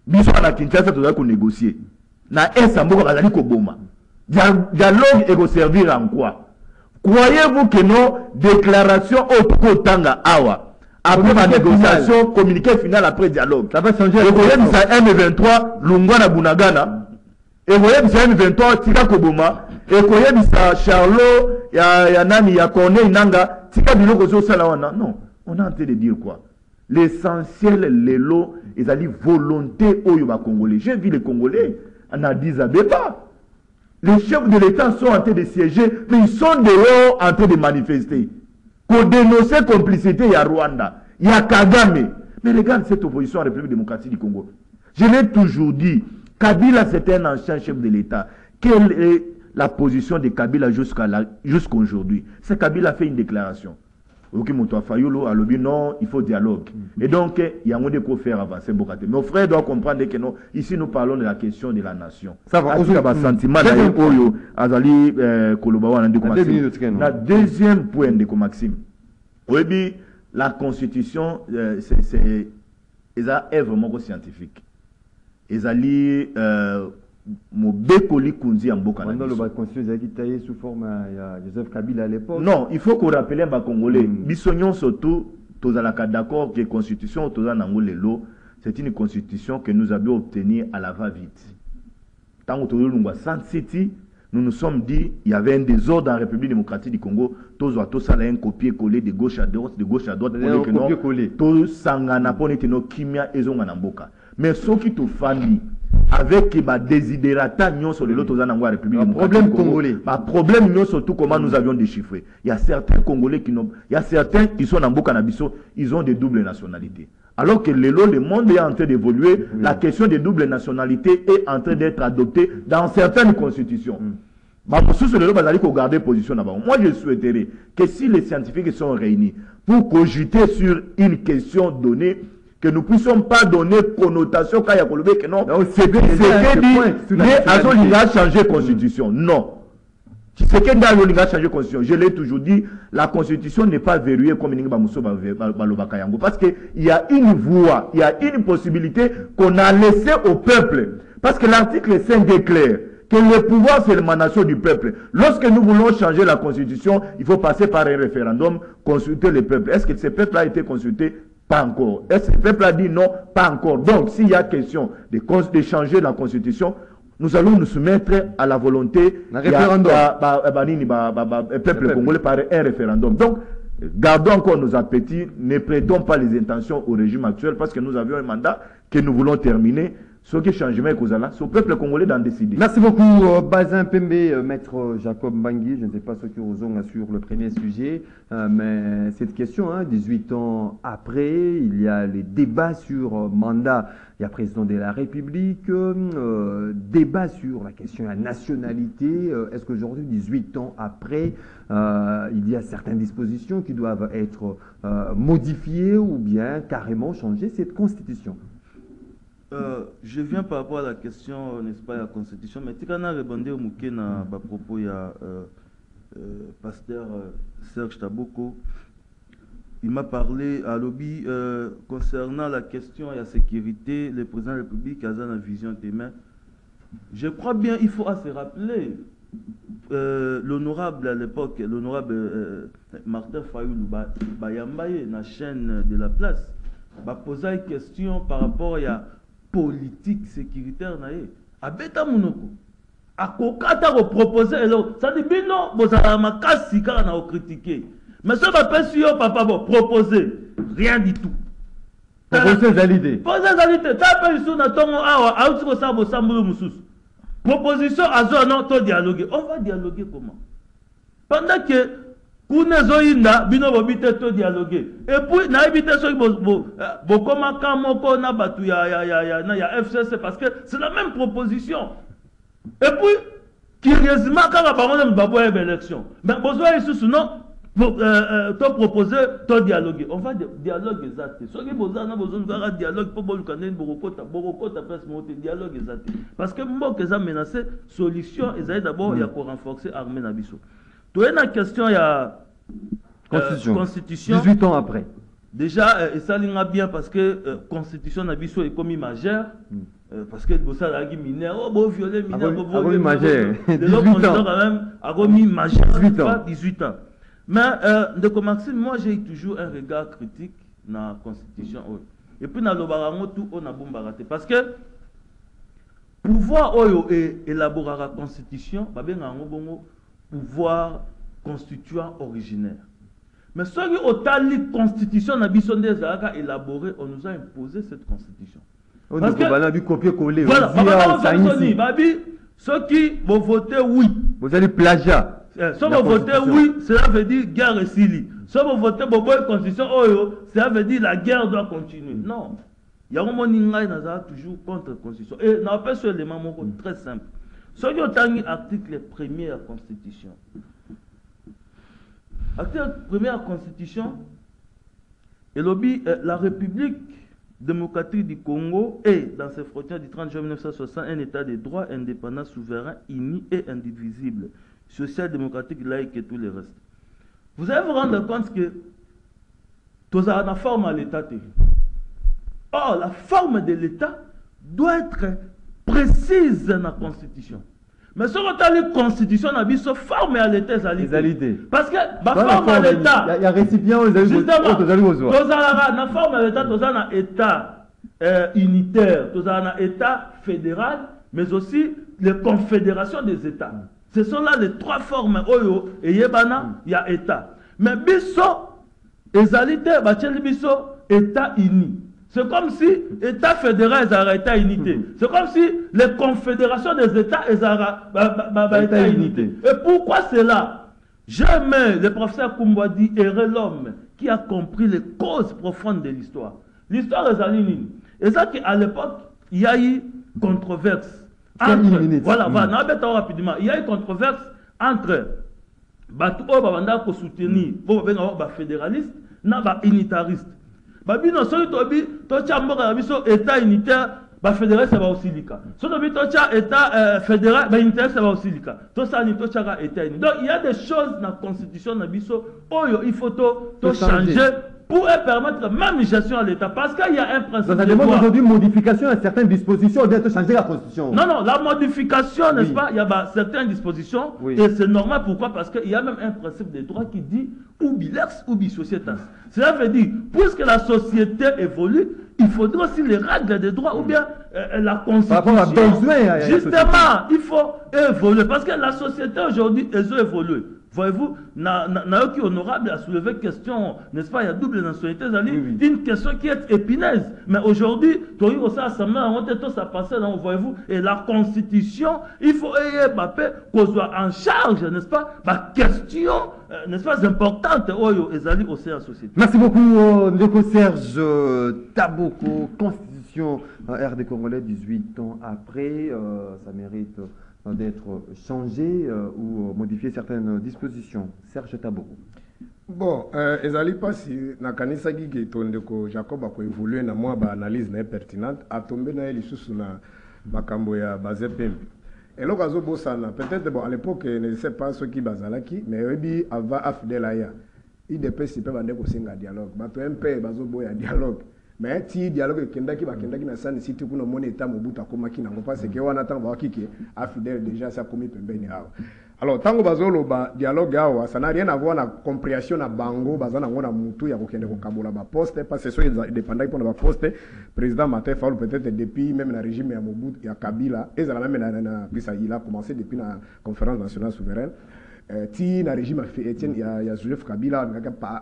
Biso à la Kinshasa, tu dois négocier. Na est Sambo Cannabis Koboma. Dialogue et servir en quoi? Croyez-vous que nos déclarations au Tanga Awa, après ma négociation, communiqué final après dialogue, ça va changer. Et vous voyez, ça M23, Lungwana Bunagana, et vous voyez, ça M23, Tika Koboma, et vous voyez, ça Charlot, il y a Nani, il y a Corneille Nanga, Tika Biloko Salawana. Non, on est en train de dire quoi? L'essentiel, les lots, ils ont volonté au Yoba Congolais. J'ai vu les Congolais en Addis Abeba. Les chefs de l'État sont en train de siéger, mais ils sont dehors en train de manifester. Pour dénoncer complicité, il y a Rwanda, il y a Kagame. Mais regarde cette opposition à la République démocratique du Congo. Je l'ai toujours dit, Kabila c'était un ancien chef de l'État. Quelle est la position de Kabila jusqu'à aujourd'hui? C'est Kabila a fait une déclaration. Ok, Moto Fayolo a dit non, il faut dialogue. Et donc, il y a un de quoi faire avancer Bokate. Nos frères doivent comprendre que non, ici nous parlons de la question de la nation. Ça va, on a un sentiment Azali Kolobawa. La deuxième point de Maxime. Oui, la constitution, c'est vraiment scientifique. Ezali Mobekoli Kunzi en Boka. La constitution a été taillée sous forme de Joseph Kabila à l'époque. Non, il faut qu'on rappelle un Congolais. Bissognon surtout, tous à la d'accord que la constitution, tous à Nangolelo, c'est une constitution que nous avions obtenue à la va-vite. Tant que nous avons City, nous nous sommes dit il y avait un désordre dans la République démocratique du Congo. Tous à un copier-coller de gauche à droite, pour que nous, tous sangana pour nous kimia et zonganamboka. Mais ce qui te fandi avec ma désidérata sur les autres en République problème congolais. Problème surtout comment nous avions déchiffré. Il y a certains Congolais qui n'ont, il y a certains qui sont en Bokanabiso, ils ont des doubles nationalités. Alors que le monde est en train d'évoluer, la question des doubles nationalités est en train d'être adoptée dans certaines constitutions. Moi, je souhaiterais que si les scientifiques sont réunis pour cogiter sur une question donnée, que nous ne puissions pas donner connotation quand il y a que non, c'est que dit, mais il a changé la constitution. Non. C'est que il a changé la constitution. Je l'ai toujours dit, la constitution n'est pas verrouillée comme parce qu'il y a une voie, il y a une possibilité qu'on a laissée au peuple. Parce que l'article 5 est clair. Que le pouvoir, c'est l'émanation du peuple. Lorsque nous voulons changer la constitution, il faut passer par un référendum, consulter le peuple. Est-ce que ce peuple a été consulté? Pas encore. Est-ce que le peuple a dit non? Pas encore. Donc, s'il y a question de changer la constitution, nous allons nous soumettre à la volonté du peuple congolais par un référendum. Donc, gardons encore nos appétits, ne prêtons pas les intentions au régime actuel parce que nous avions un mandat que nous voulons terminer. Ce qui changement est causé là, c'est au peuple congolais d'en décider. Merci beaucoup, Bazin Pembe, maître Jacob Mbangui. Je ne sais pas ce que vous ont sur le premier sujet, mais cette question, 18 ans après, il y a les débats sur mandat. Il y a président de la République, débat sur la question de la nationalité. Est-ce qu'aujourd'hui, 18 ans après, il y a certaines dispositions qui doivent être modifiées ou bien carrément changer cette constitution? Je viens par rapport à la question, n'est-ce pas, la constitution, mais tu as répondu au mouké na propos il y a pasteur Serge Taboko. Il m'a parlé à lobby concernant la question de la sécurité, le président de la République a une vision des mains. Je crois bien, il faut se rappeler, l'honorable à l'époque, l'honorable Martin Fayoulou, Bayambaye, la chaîne de la place, va poser une question par rapport à politique sécuritaire naé abeta munoko akokata ko proposer elo ça dit bino bozala makasi kala na critiquer mais ça va pas sur papa bon proposer rien du tout proposer validé ta pe sur na tongo awa auti ko sa bo sambulu mususu proposition azo non to dialoguer on va dialoguer comment pendant que kuna zoinda bino bobite to dialoguer et puis na ebite so bo koma kamoko na batu ya FCC parce que c'est la même proposition et puis curieusement quand la bango babo ya élection mais besoin isusu non to proposer to dialoguer on va dialogue exact so ki bozana bozonga dialogue po bolukane borokota presse monter dialogue exact parce que mboka za menacé solution ezali d'abord ya ko renforcer armée na biso. Tu as une question, il y a constitution. 18 ans après. Déjà, et ça l'ira bien parce que constitution Nabiso est commis majeur. Parce que ça a été mineur, oh, violé, mineur, violé majeur. 18 ans. Quand même, a remis majeur. 18 ans. Mais de commencer, moi j'ai toujours un regard critique dans la constitution. Et puis dans le barango, tout on a bombardé. Parce que pouvoir élaborer la constitution, pouvoir constituant originaire. Mais ce qui est la constitution élaborée, on nous a imposé cette constitution. Parce que copier-coller. Voilà, ceux qui vont voter oui. Vous allez plagiat. Ceux qui vont voter oui, cela veut dire guerre et Sili. Ceux qui vont voter pour la constitution, cela veut dire la guerre doit continuer. Non. Il y a un moment toujours contre la constitution. Et on appelle ce élément très simple. Ce qui est l'article 1er de la Constitution. L'article 1er de la Constitution, et lobby, la République démocratique du Congo est, dans ses frontières du 30 juin 1960, un État de droit indépendant, souverain, uni et indivisible, social-démocratique, laïque et tout le reste. Vous allez vous rendre compte que tout ça a une forme à l'État. Or, la forme de l'État doit être précise dans la constitution. Mais ce qu'on a la constitution, on a vu se former à l'État. Parce que la forme à l'État. Il y a récipient aux justement, la forme à l'État, tu as un État unitaire, tu as un État fédéral, mais aussi les confédérations des États. Ce sont là les trois formes. Oyo et Yebana, il y a État. Mais biso, ezalité, biso, État uni. C'est comme si l'État fédéral est État unité. C'est comme si les confédérations des États sont État unité. Et pourquoi cela? Jamais le professeur Kumbwadi est l'homme qui a compris les causes profondes de l'histoire. L'histoire est alinée. Et ça qu'à l'époque, il y a eu controverse. Voilà, rapidement. Il y a eu controverse entre Batou Babanda qui soutenir les fédéralistes et les unitaristes. Babi non soi to chamboka biso état unitaire ba fédéral ça va aussi lika. So to bi to cha état fédéral ba unitaire ça va aussi lika. To ça ni to cha état unitaire. Donc il y a des choses dans la constitution na biso oyo il faut to changer pour permettre même gestion à l'état parce qu'il y a un principe. Ça demande aujourd'hui modification à certaines dispositions ou bien de changer la constitution. Non non, la modification n'est-ce pas, il y a certaines dispositions et c'est normal pourquoi parce qu'il y a même un principe de droit qui dit ubi lex ubi societas. Cela veut dire, puisque la société évolue, il faudra aussi les règles de droit ou bien la constitution. Justement, il faut évoluer parce que la société aujourd'hui, elle a évolué. Voyez-vous, qui honorable a soulevé question, n'est-ce pas, il y a double nationalité, une question qui est épineuse. Mais aujourd'hui, tout ça passé, voyez-vous, et la Constitution, il faut qu'on soit en charge, n'est-ce pas, la question, n'est-ce pas, importante au sein de la société. Merci beaucoup, Ndeko Serge Taboko, Constitution RD Congolais, 18 ans après, ça mérite d'être changé ou modifier certaines dispositions. Serge Taboko. Bon, ezali pasi na kanisa ki tondeko Jacob a évolué na moi ba analyse na pertinente a tombé na lisusu na makambo ya bazepembe. Et donc azo bosana peut-être bon à l'époque ne sais pas ce qui bazalaki mais ebi ava afidela ya IDP si pe bande ko singa dialogue bato MP bazo boya dialogue mais ti dialogue kendaki na sani siti kuna mona eta mobuta komaki nango parce que wana tango bakiki afidèle déjà ça komi pembeni hawa. Alors tango bazolo ba dialogue hawa ça n'a rien à voir na compréhension na bango bazana ngona mutu ya kokende ko kabola ba poste parce que c'est dépendant pour ba poste président Martin Fayulu peut-être depuis même na régime ya Mobutu ya Kabila et ça même na il a commencé depuis la conférence nationale souveraine ti na régime Etienne ya Joseph Kabila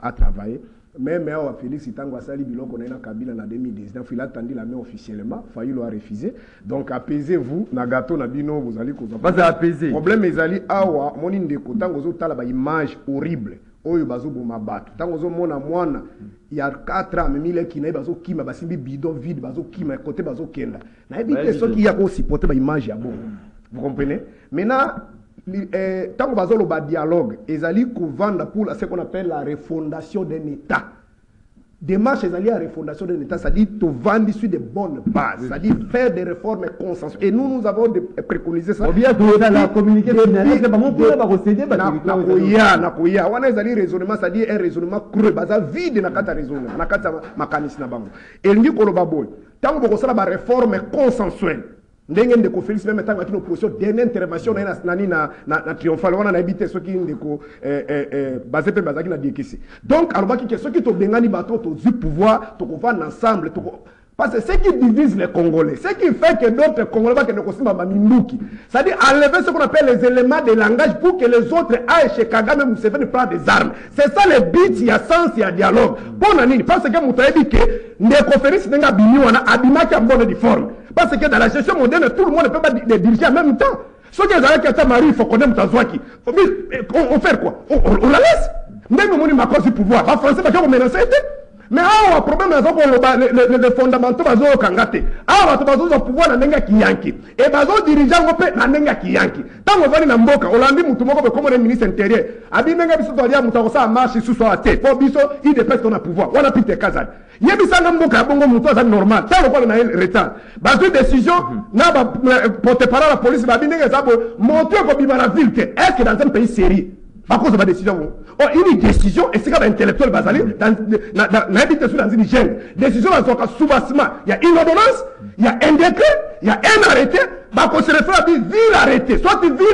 a travaillé. Même Félix Itango Asali Biloko na Kabila en 2019, il a attendu la main officiellement, Fayulu a refusé. Donc apaisez-vous, na gâteau na bino vous allez causer. Pas apaiser. Problème ezali awa moni ndeko tango zo tala ba image horrible. Oyo bazo boma bato. Tango zo mona mwana il y a 4 ans mais il qui na bazo kima basimbi bidon vide bazo kima côté bazo kenda. Na ebite so ki ya ko supporter ba image ya bon. Vous comprenez? Maintenant tant qu'on va faire le dialogue, ils allaient vendre pour ce qu'on appelle la refondation d'un État. Démarche, ils allaient à la refondation d'un État, c'est-à-dire de vendre sur de bonnes bases, c'est-à-dire faire des réformes consensuelles. Et nous avons préconisé ça. Bien, la communication, c'est pas mon pour la procéder. Nakoya, on a des raisonnements, c'est-à-dire un raisonnement creux, basa vide na kata raisonnement, na kata makanisme na bango. Et nous ko loba boy, tant qu'on va faire la réforme consensuelle. Ndenge ndeko Félix même tant qu'une opposition dernière intervention na triomphal wana na habité ce qui ndeko basé pe bazaki na diekisi donc alobaki que ce qui to bengani bato to du pouvoir to vivre ensemble to parce que ce qui divise les Congolais, ce qui fait que d'autres Congolais va que ne kosima maminduki, c'est-à-dire enlever ce qu'on appelle les éléments de langage pour que les autres aillent chez Kagame Museveni prendre des armes. C'est ça le but, il y a sens, il y a dialogue. Bon nani, parce que Moutaye dit que ndeko Félix nenga bini wana abimaki abonne di forme. Parce que dans la gestion moderne, tout le monde ne peut pas diriger en même temps. Ceux qui ont dit Marie, il faut qu'on aime Tazouaki. On fait quoi? On la laisse. Même au monde du pouvoir. En français, parce qu'on menace. Mais le problème, c'est les fondamentaux sont kangate. Le pouvoir na nenga kiyanki. Et les dirigeants na nenga kiyanki. Tant que vous allez mboka, Olandi mutumoko comme le ministre intérieur. Abi nenga biso tolia mutakosa marche sous soit tête. Pour biso, il dépêche qu'on a pouvoir. On a pité kazali. Yebisa na mboka bongo muto ça normal. Tant qu'on a retard. Bazo décision na porte-parole la police ba binenga ça montrer ko bima la ville que est-ce que dans un pays sérieux à cause de ma décision. Oh, une décision, et c'est comme intellectuel basali, dans une gêne. Décision dans son cas sous-bassement. Il y a une ordonnance, il y a un décret, il y a un arrêté, bah, qu'on se réfère à dire, vu l'arrêté, soit tu vis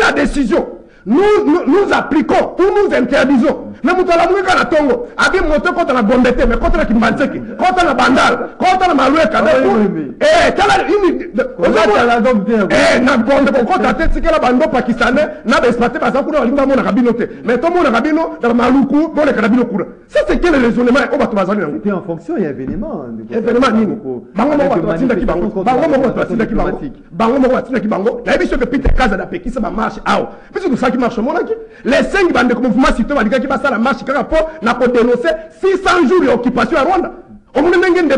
la décision. Nous appliquons ou nous interdisons. Mais nous avons dit que Tongo a dit monter contre la bombette, mais contre la Kimbanseki, contre la Bandal, contre la Maloué Kadeko. Eh, na bonde contre la tête, c'est que la bande pakistanais n'a pas exploité parce qu'on a l'inga mon rabinote. Mais tout le monde rabino dans Maloukou, bon les carabino coura. Ça c'est quel raisonnement on va te baser. C'était en fonction il y a événement. Événement nini. Bango mo wa tsinda ki bango. Bango mo wa tsinda ki bango. Bango mo wa tsinda ki bango. La biso que Peter Kaza da Pékin ça va marcher. Ah, puisque ça qui marche mon là les 5 bandes de mouvement citoyen qui va ça la marche quand rapport n'a pas dénoncé 600 jours d'occupation à Rwanda. On me demande de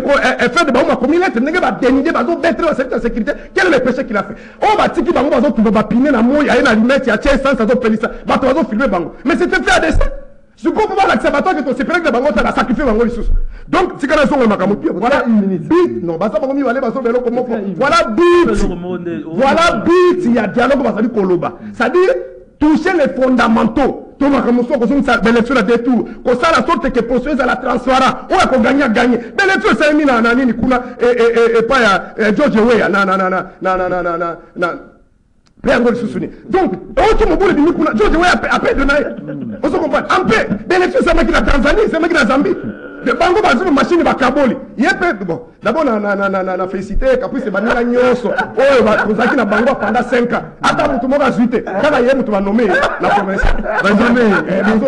faire de ma communauté, on va dénider, on va mettre la sécurité. Quel est le péché qu'il a fait? On va tirer, on va tout va piner la mouille, il y a une allumette, il y a un sens, ça va pélisser, on va filmer bango. Mais c'était fait à dessein. Je comprends pas l'acceptation que ton séparé de bango, tu as sacrifié bango les sous. Donc, c'est quand on a voilà bit, non, basa bango mi va aller baso belo comment voilà bit, voilà bit, il y a dialogue, on va saluer Koloba. C'est-à-dire toucher les fondamentaux. Tout le monde a l'élection à deux tours. Comme ça, la sorte que processus à la transparence. On a gagné. Mais l'élection, c'est mis dans Nani Nikuna et pas George Weah. Donc, autre moment de Nikuna, George Weah a paix de Naï. On se comprend. En paix. L'élection, c'est moi qui la Tanzanie, c'est moi qui la Zambie. de bango bazulu machine bakaboli yepe bon d'abord na félicité caprice banela nyonso oyo bazaki na bango pendant 5 ans ata mutu moko azuite kaka ye mutu banomé la province bazo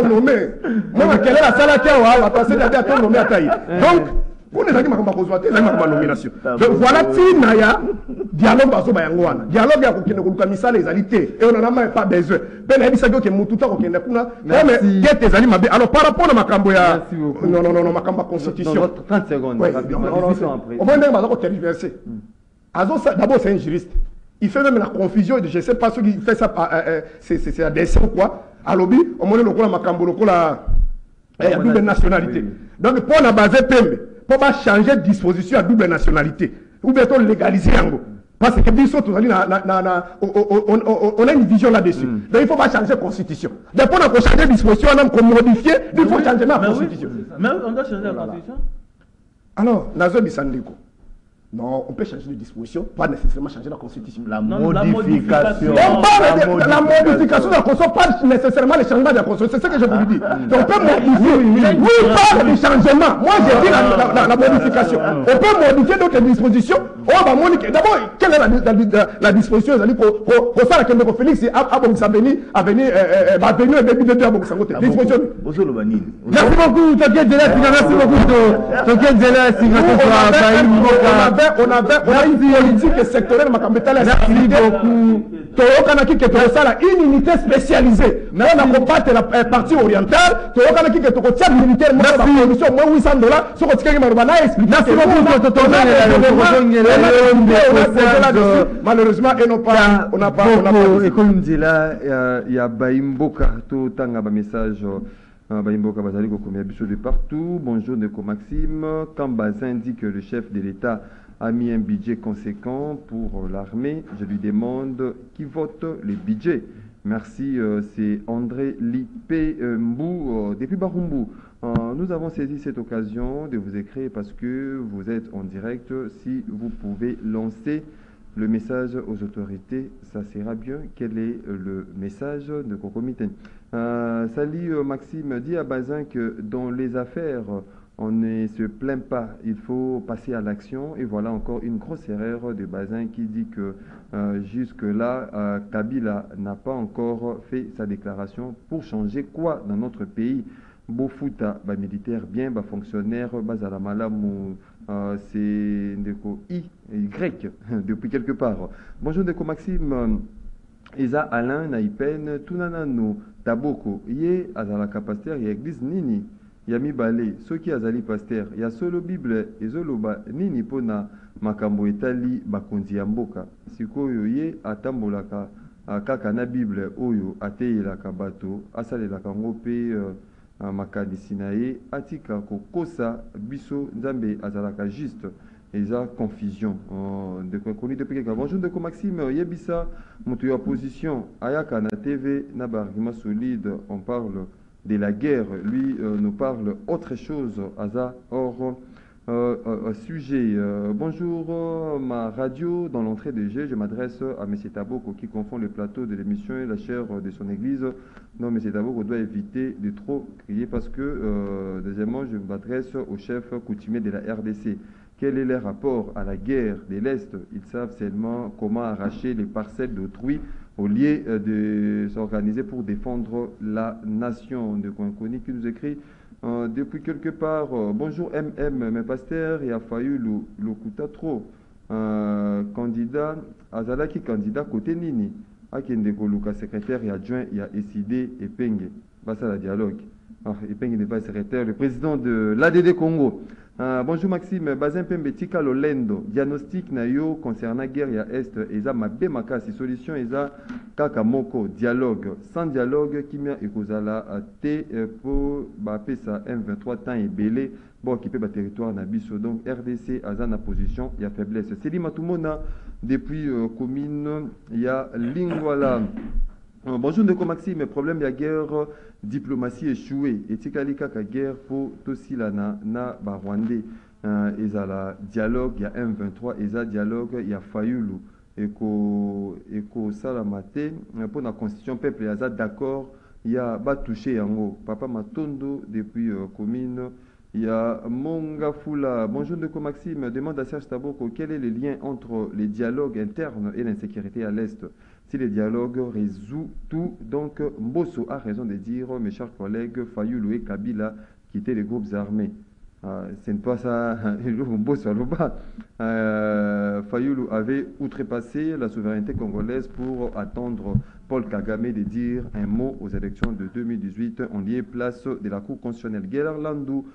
nommé moi quelle est la salle qui a passé d'abord à nommé atayi donc pour les makambo kozwa te ezali makambo nomination donc voilà tina ya dialogue bazoba yango wana dialogue ya kokende koluka misala ezali te et on en a même pas besoin pe na yebisaki oke mutu ta kokende kuna mais gete ezali mabe alors par rapport na makambo ya non makambo ya constitution 30 secondes au moins ndenge baza kotergiverser d'abord c'est un juriste il fait même la confusion je sais pas ceux qui fait ça c'est la dessin ou quoi à lobby au moins lokola makambo lokola ya double nationalité donc pour na baser pembe pour pas changer de disposition à double nationalité ou bien légaliser yango parce que biso on a une vision là-dessus donc il faut pas changer la constitution donc pour changer disposition on a modifier il faut changer la constitution mais on doit changer la constitution alors nazo bisandiko non, on peut changer de disposition, pas nécessairement changer la constitution. La modification. On parle de la modification de la constitution, pas nécessairement le changement de la constitution. C'est ce que je vous dis. Donc on peut modifier. Oui, parle du changement. Moi, j'ai dit la modification. On peut modifier d'autres dispositions. D'abord, quelle est la disposition pour ça que M. Félix a venu et début de Merci beaucoup, on a une politique sectorielle merci beaucoup une unité spécialisée mais on a combattu la partie orientale militaire $800 malheureusement on n'a pas il y a Baimboka tout tanga ba message Baimboka bazali ko komia biso de partout. Bonjour Neko Maxime. Quand Bazin dit que le chef de l'État a mis un budget conséquent pour l'armée, je lui demande qui vote le budget. Merci, c'est André Lipé Mbou depuis Barumbu. Nous avons saisi cette occasion de vous écrire parce que vous êtes en direct. Si vous pouvez lancer le message aux autorités, ça sera bien. Quel est le message de Concomitain? Salut Maxime, dit à Bazin que dans les affaires, on ne se plaint pas, il faut passer à l'action. Et voilà encore une grosse erreur de Bazin qui dit que jusque-là, Kabila n'a pas encore fait sa déclaration pour changer quoi dans notre pays. Bofuta, militaire bien, fonctionnaire, Bazalamalamu, c'est Ndeko I, Y, depuis quelque part. Bonjour Ndeko Maxime, Isa Alain, Naïpen, Tunanano, Taboko, Yé, Azalaka Pasteur, Yé Église Nini, Yami Balé, Soki Azali Pasteur, Ya Solo Bible, Ezoloba, Nini Pona, Makambo Etali, Bakondi Amboka, Sikoyo Yé, Atambolaka, Kakana Bible, Oyo, Ateyelaka Bato, Asalelaka Ngope, Makadisi naye atika kokosa biso nzambe azalaka juste eza confusion de connu depuis quelque bonjour de Maxime yebisa moto ya position ayaka na TV na argument solide on parle de la guerre lui nous parle autre chose aza hors sujet. Bonjour, ma radio dans l'entrée de jeu, je m'adresse à M. Taboko qui confond le plateau de l'émission et la chair de son église. Non, M. Taboko doit éviter de trop crier parce que, deuxièmement, je m'adresse au chef coutumier de la RDC. Quel est leur rapport à la guerre de l'Est? Ils savent seulement comment arracher les parcelles d'autrui au lieu de s'organiser pour défendre la nation. De Kouankoni qui nous écrit depuis quelque part, bonjour MM, mes pasteurs, il a fallu le kuta trop. Candidat, Azalaki candidat côté Nini, Akende Koluka secrétaire et adjoint, il y a SID et Penge. Basta la dialogue. Penge n'est pas secrétaire, le président de l'ADD Congo. Bonjour Maxime, Bazin Pembetika Lolendo, diagnostic nayo concernant guerre ya Est, eza mabe makasi, solution eza kakamoko, dialogue. Sans dialogue, kimia ekozala te pour bapesa M23 temps et belé, bon occupé ba territoire na biso. Donc RDC aza na position ya faiblesse. Seli Matumona depuis commune ya Lingwala. Bonjour Ndeko Maxime, problème de la guerre, diplomatie échouée. Et tikali kaka guerre pour Tosilana na Barwandais. Il y a dialogue, il y a M23, il y a dialogue, il y a Fayulu. Et que Salamate, pour la constitution peuple, il y a d'accord, il y a touché Yango. Papa Matondo depuis commune Il y a Mongafula. Bonjour Ndeko Maxime, demande à Serge Taboko quel est le lien entre les dialogues internes et l'insécurité à l'Est. Si les dialogues résout tout, donc Mbosso a raison de dire, mes chers collègues, Fayoulou et Kabila quitter les groupes armés. Ce n'est pas ça, Fayoulou avait outrepassé la souveraineté congolaise pour attendre Paul Kagame de dire un mot aux élections de 2018 en lieu place de la Cour constitutionnelle. Guerre Landou,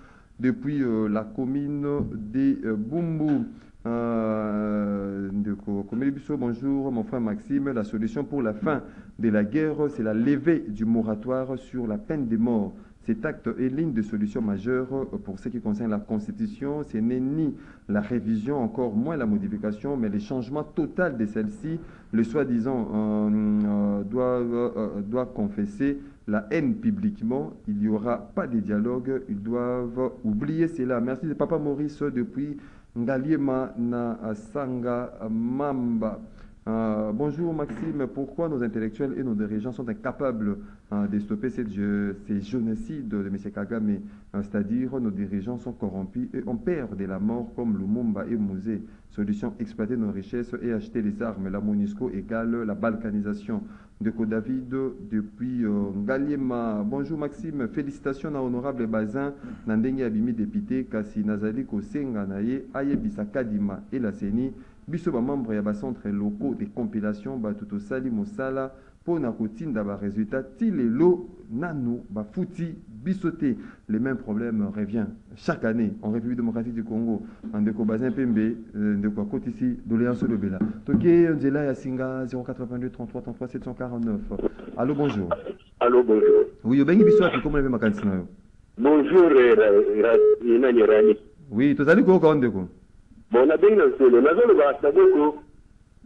depuis la commune de Bumbu. Bonjour mon frère Maxime, la solution pour la fin de la guerre, c'est la levée du moratoire sur la peine de mort. Cet acte est l'une des solutions majeures pour ce qui concerne la Constitution. Ce n'est ni la révision, encore moins la modification, mais le changement total de celle-ci. Le soi-disant doit confesser la haine publiquement. Il n'y aura pas de dialogue. Ils doivent oublier cela. Merci de Papa Maurice depuis Ngaliema na Sanga Mamba. Bonjour Maxime, pourquoi nos intellectuels et nos dirigeants sont incapables de stopper ces génocides de M. Kagame, c'est-à-dire nos dirigeants sont corrompus et on perd de la mort comme Lumumba et Mouzé. Solution, exploiter nos richesses et acheter les armes. La MONUSCO égale la balkanisation. De David depuis Ngaliema. Bonjour Maxime, félicitations à honorable Bazin, Nandenge Abimi député, Kasi Nazali Kosenga Naye, Ayebisa Kadima et la CENI. Biso ba membre ya ba centre locaux de compilation ba tuto sali mosala pour na kotinda ba résultat tilelo nano ba fouti bisoté. Les mêmes problèmes reviennent chaque année en République démocratique du Congo. En Ndeko Bazin Pembe, Ndeko côté ici doléance le Bela. Toké Ndela ya Singa 082 33 33 749. Allô bonjour. Allô bonjour. Oui, obengi biso api comment le makansi na yo. Bonjour Nani Rani. Oui, tozali ko ka ndeko. Bon, on a bien lancé. Nazolo ba saboko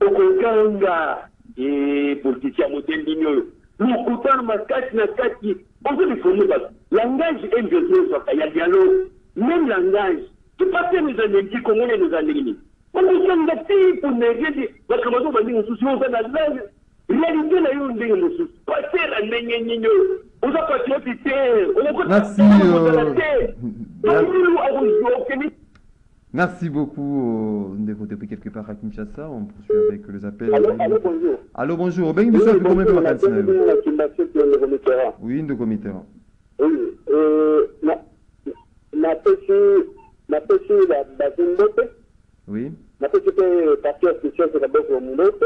okokanga politicien modèle d'union. L'okutana makati na kati. On se déforme pas. Langage est besoin il y a dialogue. Même langage. Tu pas que nous en dit comment nous en dit. On nous sommes des pour néger parce que nous avons dit nous sommes dans la réalité là yo ndenge musu. Pas faire un nyenyenyo. On a pas tué on Merci. Merci beaucoup de votre depuis quelque part à Kinshasa. On poursuit avec les appels. Allô, bonjour. Allô, bonjour. Ben, bonjour. Oui, de comité. Oui, ma petite la Bazumbote. Oui. Ma petite partie officielle de la Bazumbote.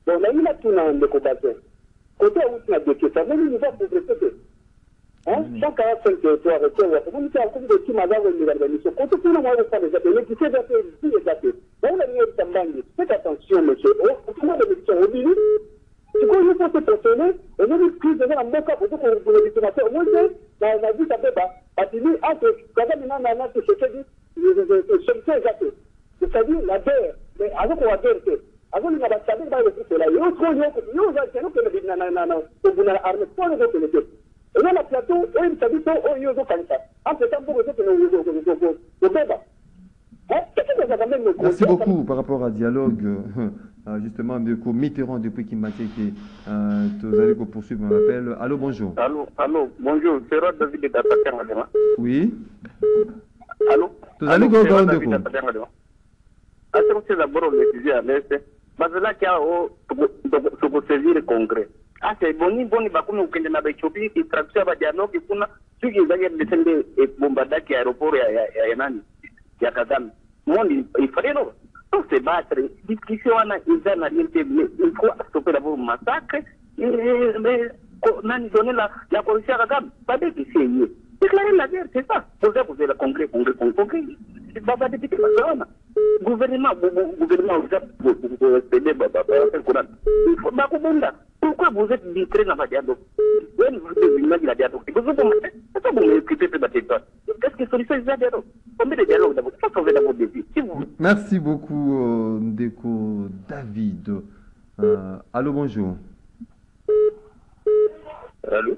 Bon, là, il a tout dans le combattant. Côté où tu as deux questions, mais il va progresser. 145 territoires, on a encore des petits madame de l'organisation. Quand on a fait des ateliers, qui s'est fait des ateliers. On a mis un tambangi. Faites attention, monsieur. On a des missions au début. Tu connais pas ce personnel, on a mis plus de gens en bon cas pour les diplomateurs. Moi, la vie, ça fait pas. Parce que, quand on a un acte, c'est-à-dire la guerre. Mais avant qu'on va guerre, avant qu'on va savoir dans le futur, il y a autre chose. On a la plateau, on a dit on y a Merci beaucoup par rapport à dialogue. Justement, de Mitterrand depuis qu'il m'a dit que vous allez poursuivre mon appel. Allô, bonjour. Allô, bonjour. C'est Rod David de Tapater. Oui. Allô. Vous allez go go de c'est d'abord le sujet à l'est. Mais là, il y a ce qu'on saisir le congrès. Ah, c'est boni bakuna ukende na Ethiopia qui traduit ba dialogue kuna tuki zaje descendre et bombardaki aéroport ya nani ya Kagame. Monde il fallait non. On se battre. Discussion ana ils n'a rien fait. Il faut stopper d'abord le massacre mais nani donner la position à Kagame. Pas de qui c'est. Déclarer la guerre, c'est ça. Poser la congrès. C'est pas de petit gouvernement vous SPD il faut pas comprendre. Pourquoi vous êtes litré dans la dialogue? Vous êtes la dialogue. Qu'est-ce que solution est la dialogue? Combien de dialogues d'abord? Qu'est-ce qu'on veut d'abord défi? Merci beaucoup, Ndeko David. Allô, bonjour. Allô?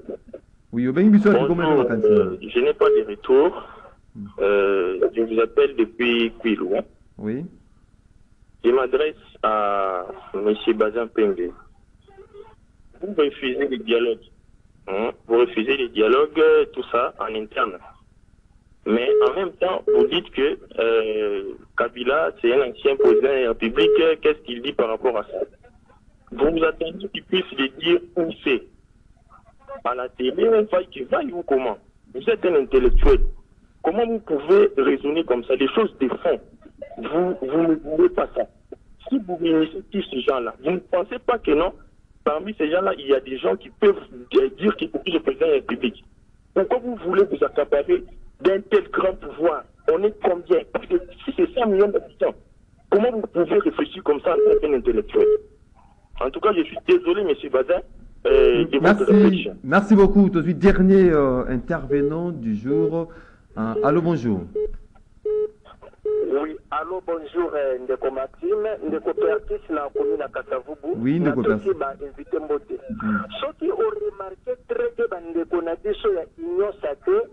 Oui, au Bénin-Bissau, je n'ai pas de retour. Je vous appelle depuis Quilou. Oui. Je m'adresse à M. Bazin Pembe. Vous refusez les dialogues. Vous refusez les dialogues, tout ça, en interne. Mais en même temps, vous dites que Kabila, c'est un ancien président de la République. Qu'est-ce qu'il dit par rapport à ça? Vous vous attendez qu'il puisse le dire où c'est? À la télé, on va qu'il vaille ou comment? Vous êtes un intellectuel. Comment vous pouvez raisonner comme ça? Des choses de fond. Vous ne pouvez pas ça. Si vous réunissez tous ces gens-là, vous ne pensez pas que non, parmi ces gens-là, il y a des gens qui peuvent dire qu'il faut que le président de la République. Pourquoi vous voulez vous accaparer d'un tel grand pouvoir? On est combien? Parce que si c'est 100 millions d'habitants, comment vous pouvez réfléchir comme ça en tant qu'intellectuel? En tout cas, je suis désolé, M. Bazin, de votre réflexion. Merci beaucoup. Tout de suite, dernier intervenant du jour. Allô, bonjour. Oui, allô, bonjour, Ndeko Maxime, Ndeko Pertis, na commune à Kasavubu. Oui, Ndeko Pertis. Invité Mbote. Ce qui ont remarqué très bien, Ndeko Nadiso, ya union sacrée,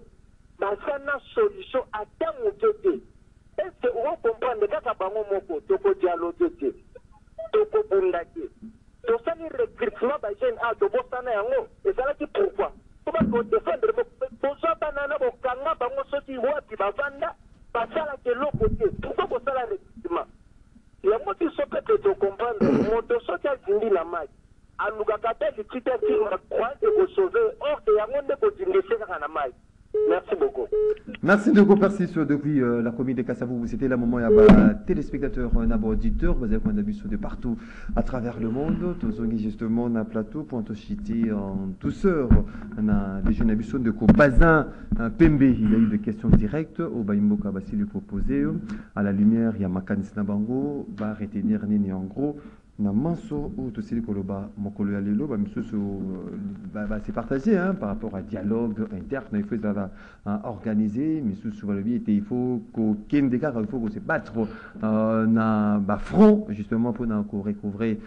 ça na solution à tant ou deux. Est-ce que vous comprenez que ça va moko, toko dialogue, toko bundaki, tout ça ni recrutement, bah j'ai un ado, bosana yango, et ça là qui pourquoi? Comment défendre, bosa banana, bokanga, bango soti wapi, bavanda. Basala que l'autre côté, pourquoi vous ça la recrutement? Il y a moi qui sont peut-être de comprendre, mon dossier qui a fini la maille, à nous gâter les titres qui croient de vous sauver, or il y a monde de vous laisser dans la maille. Merci beaucoup. Merci de Persis depuis la commune de Kassavou. C'était le moment où il y a téléspectateurs, auditeurs, vous avez de partout à travers le monde. Tous ont justement un plateau pour Antochiti en douceur. On a des jeunes habitants de Bazin, Pembe. Il y a eu des questions directes au Baimboka Bassi lui proposé. À la lumière, il y a Makanis Nabango, va retenir Nini en gros. Na manso ou tout ce koloba mokolo ya lelo ba misusu c'est partagé hein, par rapport à dialogue interne il faut ça organiser misusu balobi était il faut que kendeka il faut que se battre na ba front justement pour na ko recouvrer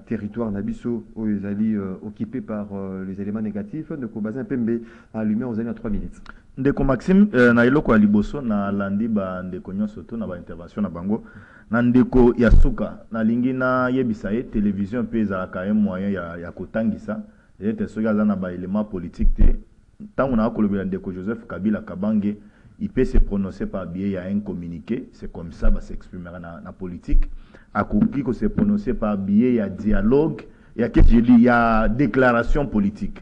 territoire na biso où ils allaient occupé par les éléments négatifs de ko Bazin Pembe à lumière aux années à 3 minutes. Ndeko Maxime na eloko ya liboso na landi ba ndeko nyonso to na ba intervention na bango na ndeko ya suka na lingi na yebisa ye télévision pe ezalaka un moyen ya kotangisa ete soki aza na ba élément politique te ntango na kolobela ndeko Joseph Kabila Kabange il peut se prononcer par biais ya un communiqué, c'est comme ça va s'exprimer na politique akoki ko se prononcer par biais ya dialogue ya qu'est-ce que je dis, il y a déclaration politique.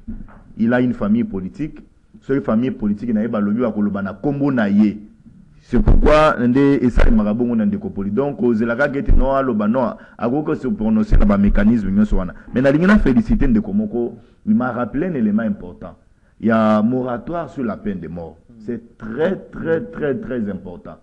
Il a une famille politique, cette famille politique na yeba lobi wa koloba na kombo na ye. C'est pourquoi ndé esa marabongo na ndeko poli. Donc ozelaka geti no aloba no agoko se prononcer na ba mécanisme nyonso wana. Mais na lingina féliciter ndeko moko, il m'a rappelé un élément important. Il y a un moratoire sur la peine de mort. C'est très très très très important.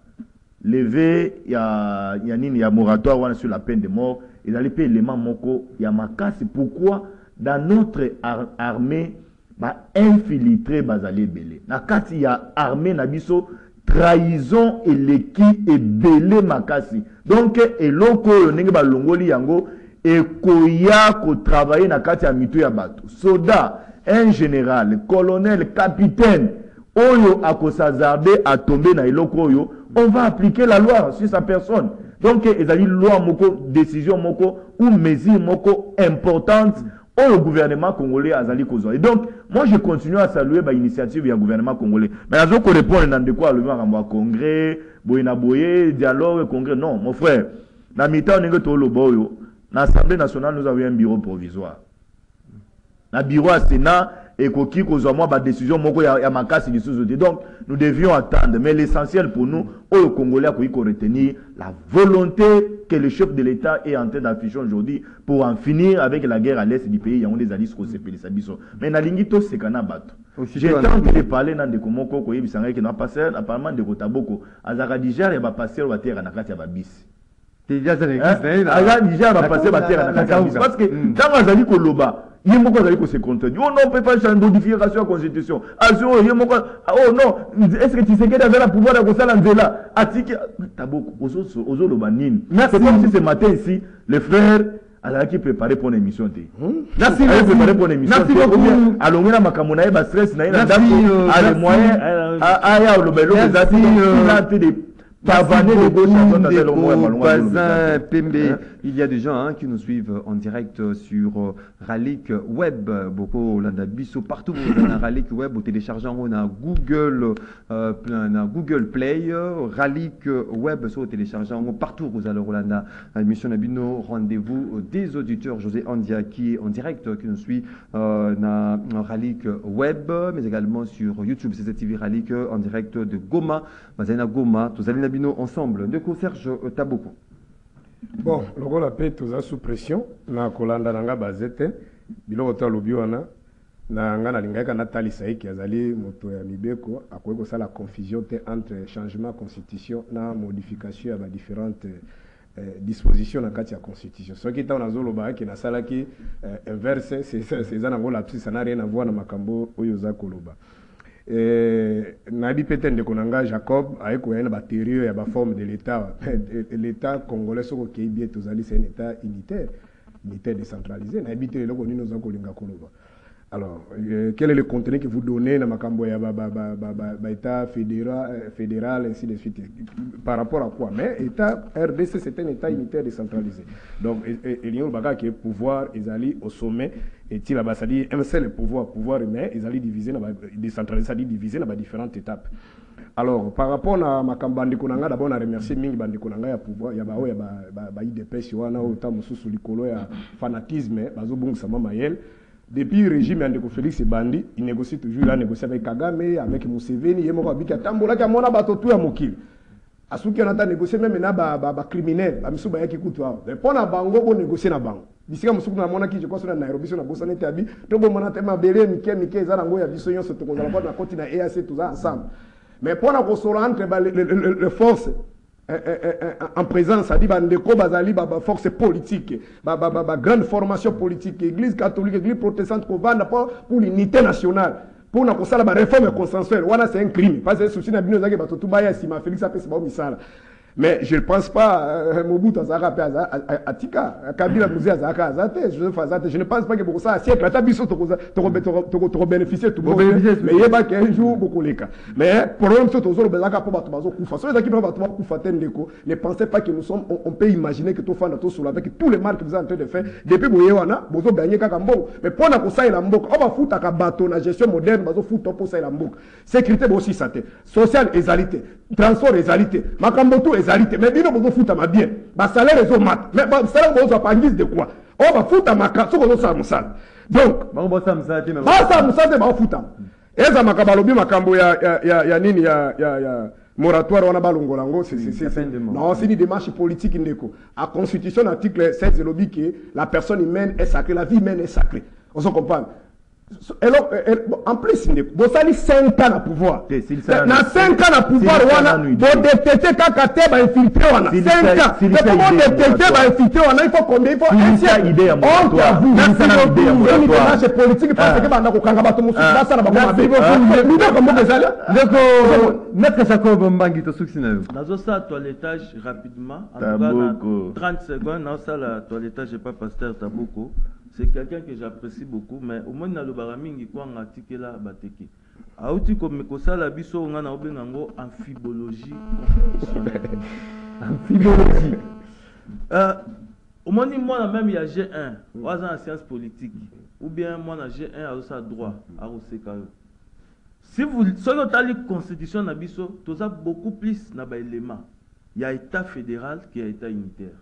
Levé, il y a moratoire sur la peine de mort. Il y a les éléments moko, il y a makasi. Pourquoi dans notre armée ba infiltré bazali belé. Na kati ya armée na biso trahison et l'équipe et belé makasi. Donc eloko yonenge ba longoli yango et koya ko travailler na kati ya mitu ya bato. Soldat, un général, colonel, capitaine, oyo akosazarde a tomber na eloko oyo, on va appliquer la loi sur sa personne. Donc ezali loi moko, décision moko ou mesure moko importante au gouvernement congolais azali kozwa. Et donc moi je continue à saluer ba initiative du gouvernement congolais. Mais azo ko répondre dans de quoi le mwa congrès, boyina boye, dialogue congrès. Non, mon frère, na mita on nge to lo boyo, na Assemblée nationale nous avons un bureau provisoire. Na bureau à Sénat et koki kozwa moi ba décision moko ya makasi du sous-autorité. Donc nous devions attendre, mais l'essentiel pour nous au Congolais a ko retenir la volonté que le chef de l'État est en train d'afficher aujourd'hui pour en finir avec la guerre à l'est du pays. Il y a des alliés qui se sont. Mais na lingito c'est kana bato. J'ai tenté de parler dans des komoko ko yebisanga qui n'a pas passé apparemment de Kotaboko azaka déjà va passer au terre na kati ya babisi. Déjà ça existe déjà va passer au terre na kati ya babisi parce que dans azali ko loba il y a beaucoup de se contredire. Oh non, on ne peut pas changer modification de la constitution. Oh non, est-ce que tu sais qu'il y avait le pouvoir de ça là? C'est comme si ce matin ici, les frères alors qui préparait pour une émission. Merci beaucoup. Merci beaucoup. Alors on a makamona stress na ina ndako a les moyens a ya le belo des Pavaner les gauches, Bazin, Pembe. Il y a des gens qui nous suivent en direct sur Ralik Web. Beaucoup, on a biso partout. On a Ralik Web, au téléchargeant, on a Google Play, Ralik Web, sur téléchargeant partout. Vous allez Rolanda, émission Nabino, rendez-vous des auditeurs. José Andia qui est en direct, qui nous suit dans Ralik Web, mais également sur YouTube, CCTV Ralik en direct de Goma. Bazina Goma, tous allez Nabino ensemble. De coup, Serge Taboko. Bon, le rôle appelé tous sous pression. Na kolanda nanga bazete. Bilo ta lobiwana. Na ngana lingaka na talisa iki azali moto ya mibeko. Akweko ça la confusion entre changement constitution na modification ya ba différentes dispositions dans le cadre de la Constitution. Ce qui est dans le qui est dans qui inverse, c'est ça n'a rien à voir avec Makambo Oyoza Koloba. Nabi Peten de Konanga Jacob a une batterie et la forme de l'État. L'État congolais, c'est un État unitaire décentralisé. Nabi Peten de Konanga. Alors, quel est le contenu que vous donnez dans l'État fédéral, ainsi de suite? Par rapport à quoi? Mais l'État RDC, c'est un État unitaire décentralisé. Donc, il y a un qui est pouvoir, ils allaient au sommet, et il a dit, c'est le pouvoir humain, ils allaient diviser, décentraliser, ça dit diviser dans différentes étapes. Alors, par rapport à Makambandi Konanga, d'abord, on a remercié Mingi Bandi Konanga, il y a pouvoir, il y a IDPS, il y a un fanatisme, il y a depuis le régime de Félix Bandi, il négocie toujours, là, négocie avec Kagame, avec Museveni, il y a un tambola qui a mon abato tout à Mokil. À ce qu'on a négocié même un criminel, à Missou Baya qui coûte. Mais pour la bango, on négocie la banque. D'ici à Moussou Namona qui je crois sur la Nairobi, sur la Bossa Netabi, tout le monde a tellement belé, Mike, Zarango, il y a Bissoyon, ce qu'on a pas dans continent EAC, tout ça ensemble. Mais pour la entre les forces en présence, ça dit que bazali force politique, grande formation politique, église catholique, église protestante, pour l'unité nationale, pour la réforme consensuelle. C'est un crime. Parce que souci n'a bien que tout baya si ma Félix a fait ça misala. Mais je ne pense pas Mobutu Azaka Atika, Kabila Mouzé Azaka Azate, Joseph Azate. Je ne pense pas que pour ça, siècle, tu as vu tu bénéficier tout le monde. Mais il y a pas qu'un jour, beaucoup les cas. Mais pour le moment, c'est toujours le Bezaka pour Batumazo Koufa. Sur les équipes Batumazo Koufa Tendeko, ne pensez pas que nous sommes, on peut imaginer que tout fan tout sur avec tous les marques que vous êtes en train de faire. Depuis Boyewana, vous avez gagné Kakambo. Mais pour la Kosa et la Mbok, on va foutre à bateau, la gestion moderne, vous foutre pour ça et la Mbok. Sécurité aussi, ça social, égalité. Transport, égalité. Makamboto, égalité. Mais dis-nous, vous foutez ma bien. Ma salaire est au mat. Mais ma salaire, vous pas en guise de quoi? On va foutre ma carte, ce qu'on a moussal. Donc, on va foutre. Et ça m'a kabalobi makambo ya nini ya moratoire on a balongolango c'est non c'est une démarche politique ndeko. À constitution article 16 de lobby que la personne humaine est sacrée, la vie humaine est sacrée. On se comprend. En plus, vous avez 5 ans à pouvoir. Dans 5 ans à pouvoir, vous détectez Kakate, va infiltrer. 5 ans. Vous détectez, va infiltrer. Il faut combien? Il faut un siècle. Honte à vous. Merci beaucoup. Vous avez une démarche politique parce que vous avez Maître Jacob Mbangi, tu soutiens. Dans ça, toilettage rapidement. En tout cas, 30 secondes. Dans ça, la toilettage, je n'ai pas pasteur Taboko. C'est quelqu'un que j'apprécie beaucoup, mais au moins dans le baramingi quoi en article là bateki. Aouti comme ça la biso on a obengango amphibologie. Amphibologie. Au moins moi même il y a G1, on en sciences politiques ou bien moi na G1 à ça droit à Osekayo. Si vous selon la constitution na biso, tout ça beaucoup plus na ba élément. Il y a état fédéral qui a état unitaire.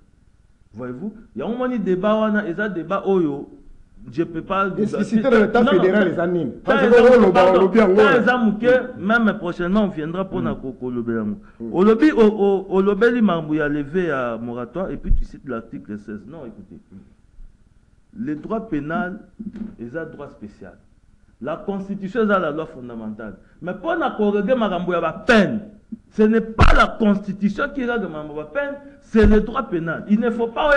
Voyez-vous, il y a un moment de débat, il y a un débat, je ne peux pas... Expliciter l'état fédéral, les animes. Même prochainement, on viendra pour le lobby. Au lobby, il a levé à moratoire, et puis tu cites l'article 16. Non, écoutez. Les droits pénals, ils ont droit spécial. La Constitution, ils ont la loi fondamentale. Mais pour la corriger, il y a peine. Ce n'est pas la Constitution qui règle ma peine, c'est le droit pénal. Il ne faut pas,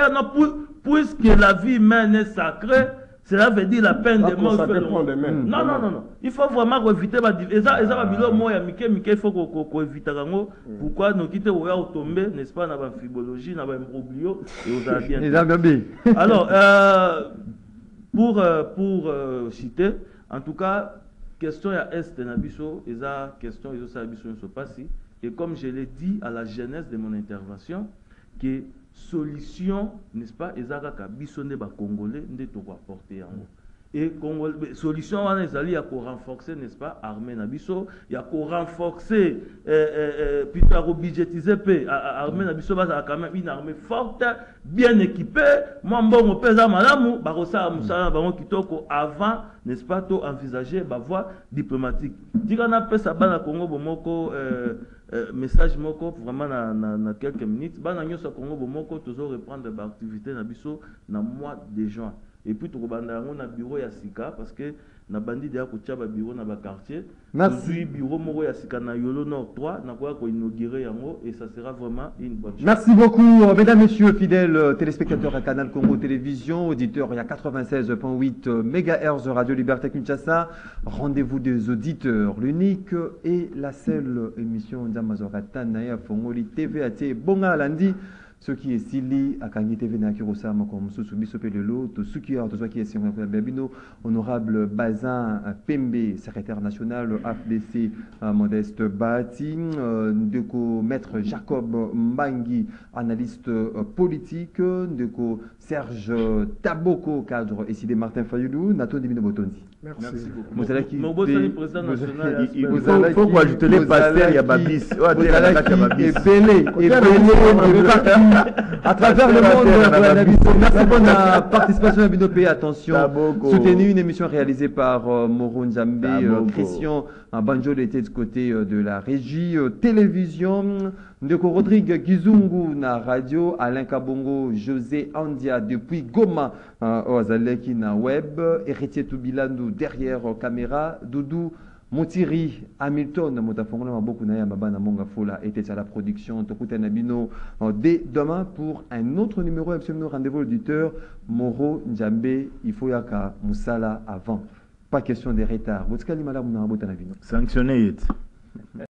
puisque la vie humaine est sacrée, cela veut dire la peine de mort. Non. Il faut vraiment éviter. Il faut qu'on évite. Pourquoi nous quitter au tomber, n'est-ce pas, dans la fibrologie, dans l'imbroglio, et aux alors, pour citer, en tout cas, question à Est Nabiso, et ça, question, ils ont ça, Nabiso, ne sont pas si. Et comme je l'ai dit à la genèse de mon intervention, que solution, n'est-ce pas, ezaka bisonde ba congolais nde to apporter yango. Et solution wana ezali ya ko renforcer, n'est-ce pas, armée na biso, ya ko renforcer plutôt à budgétiser pe armée na biso ba quand même une armée forte, bien équipée, moi mbongo pesa malamu ba kosa musala bango kitoko avant, n'est-ce pas, to envisager ba voie diplomatique. Dika na pesa bana Congo bomoko message moko vraiment na quelques minutes bana nyosa Congo bomoko toujours reprendre ba activité na biso na mois de juin. Et puis, tu vas na bureau ya sika parce que na bandi de ba bureau na ba quartier. Merci. Bureau moko ya sika na Yolo Nord 3 na quoi ko inaugurer yango et ça sera vraiment une bonne chose. Merci beaucoup, mesdames, messieurs, fidèles téléspectateurs à Canal Congo Télévision, auditeurs, il y a 96.8 MHz Radio Liberté Kinshasa. Rendez-vous des auditeurs, l'unique et la seule émission d'Amazorata Naya Fongoli TV AT Bonga Landi. Ce qui est Sili, à Kangi TV, Nakirosama, comme Sousubiso Pelelo, tout ce qui est Simon Babino, honorable Bazin Pembe, secrétaire national AFDC Modeste Bati, Ndeko Maître Jacob Mbangi, analyste politique, Ndeko Serge Taboko, cadre et des Martin Fayoulou, Nato Divino Botondi. Merci beaucoup. Président national. Il faut ajouter les pasteurs, il y a Babis. À travers le monde, merci pour la participation à Binopé. Attention, soutenez une émission réalisée par Moro Nzambe, Christian Banjo était du côté de la régie télévision. Ndeko Rodrigue Gizungu na radio, Alain Kabongo, José Andia depuis Goma, Ozaleki na web, Héritier Toubilandou derrière caméra, Doudou Montiri, Hamilton, Motafongola Maboku Naya Mabana Monga Fola était à la production, Tokuta Nabino, dès demain pour un autre numéro, absolument rendez-vous auditeur, Moro Njambe, il faut yaka Moussala avant. Pas question de retard. Sanctionné.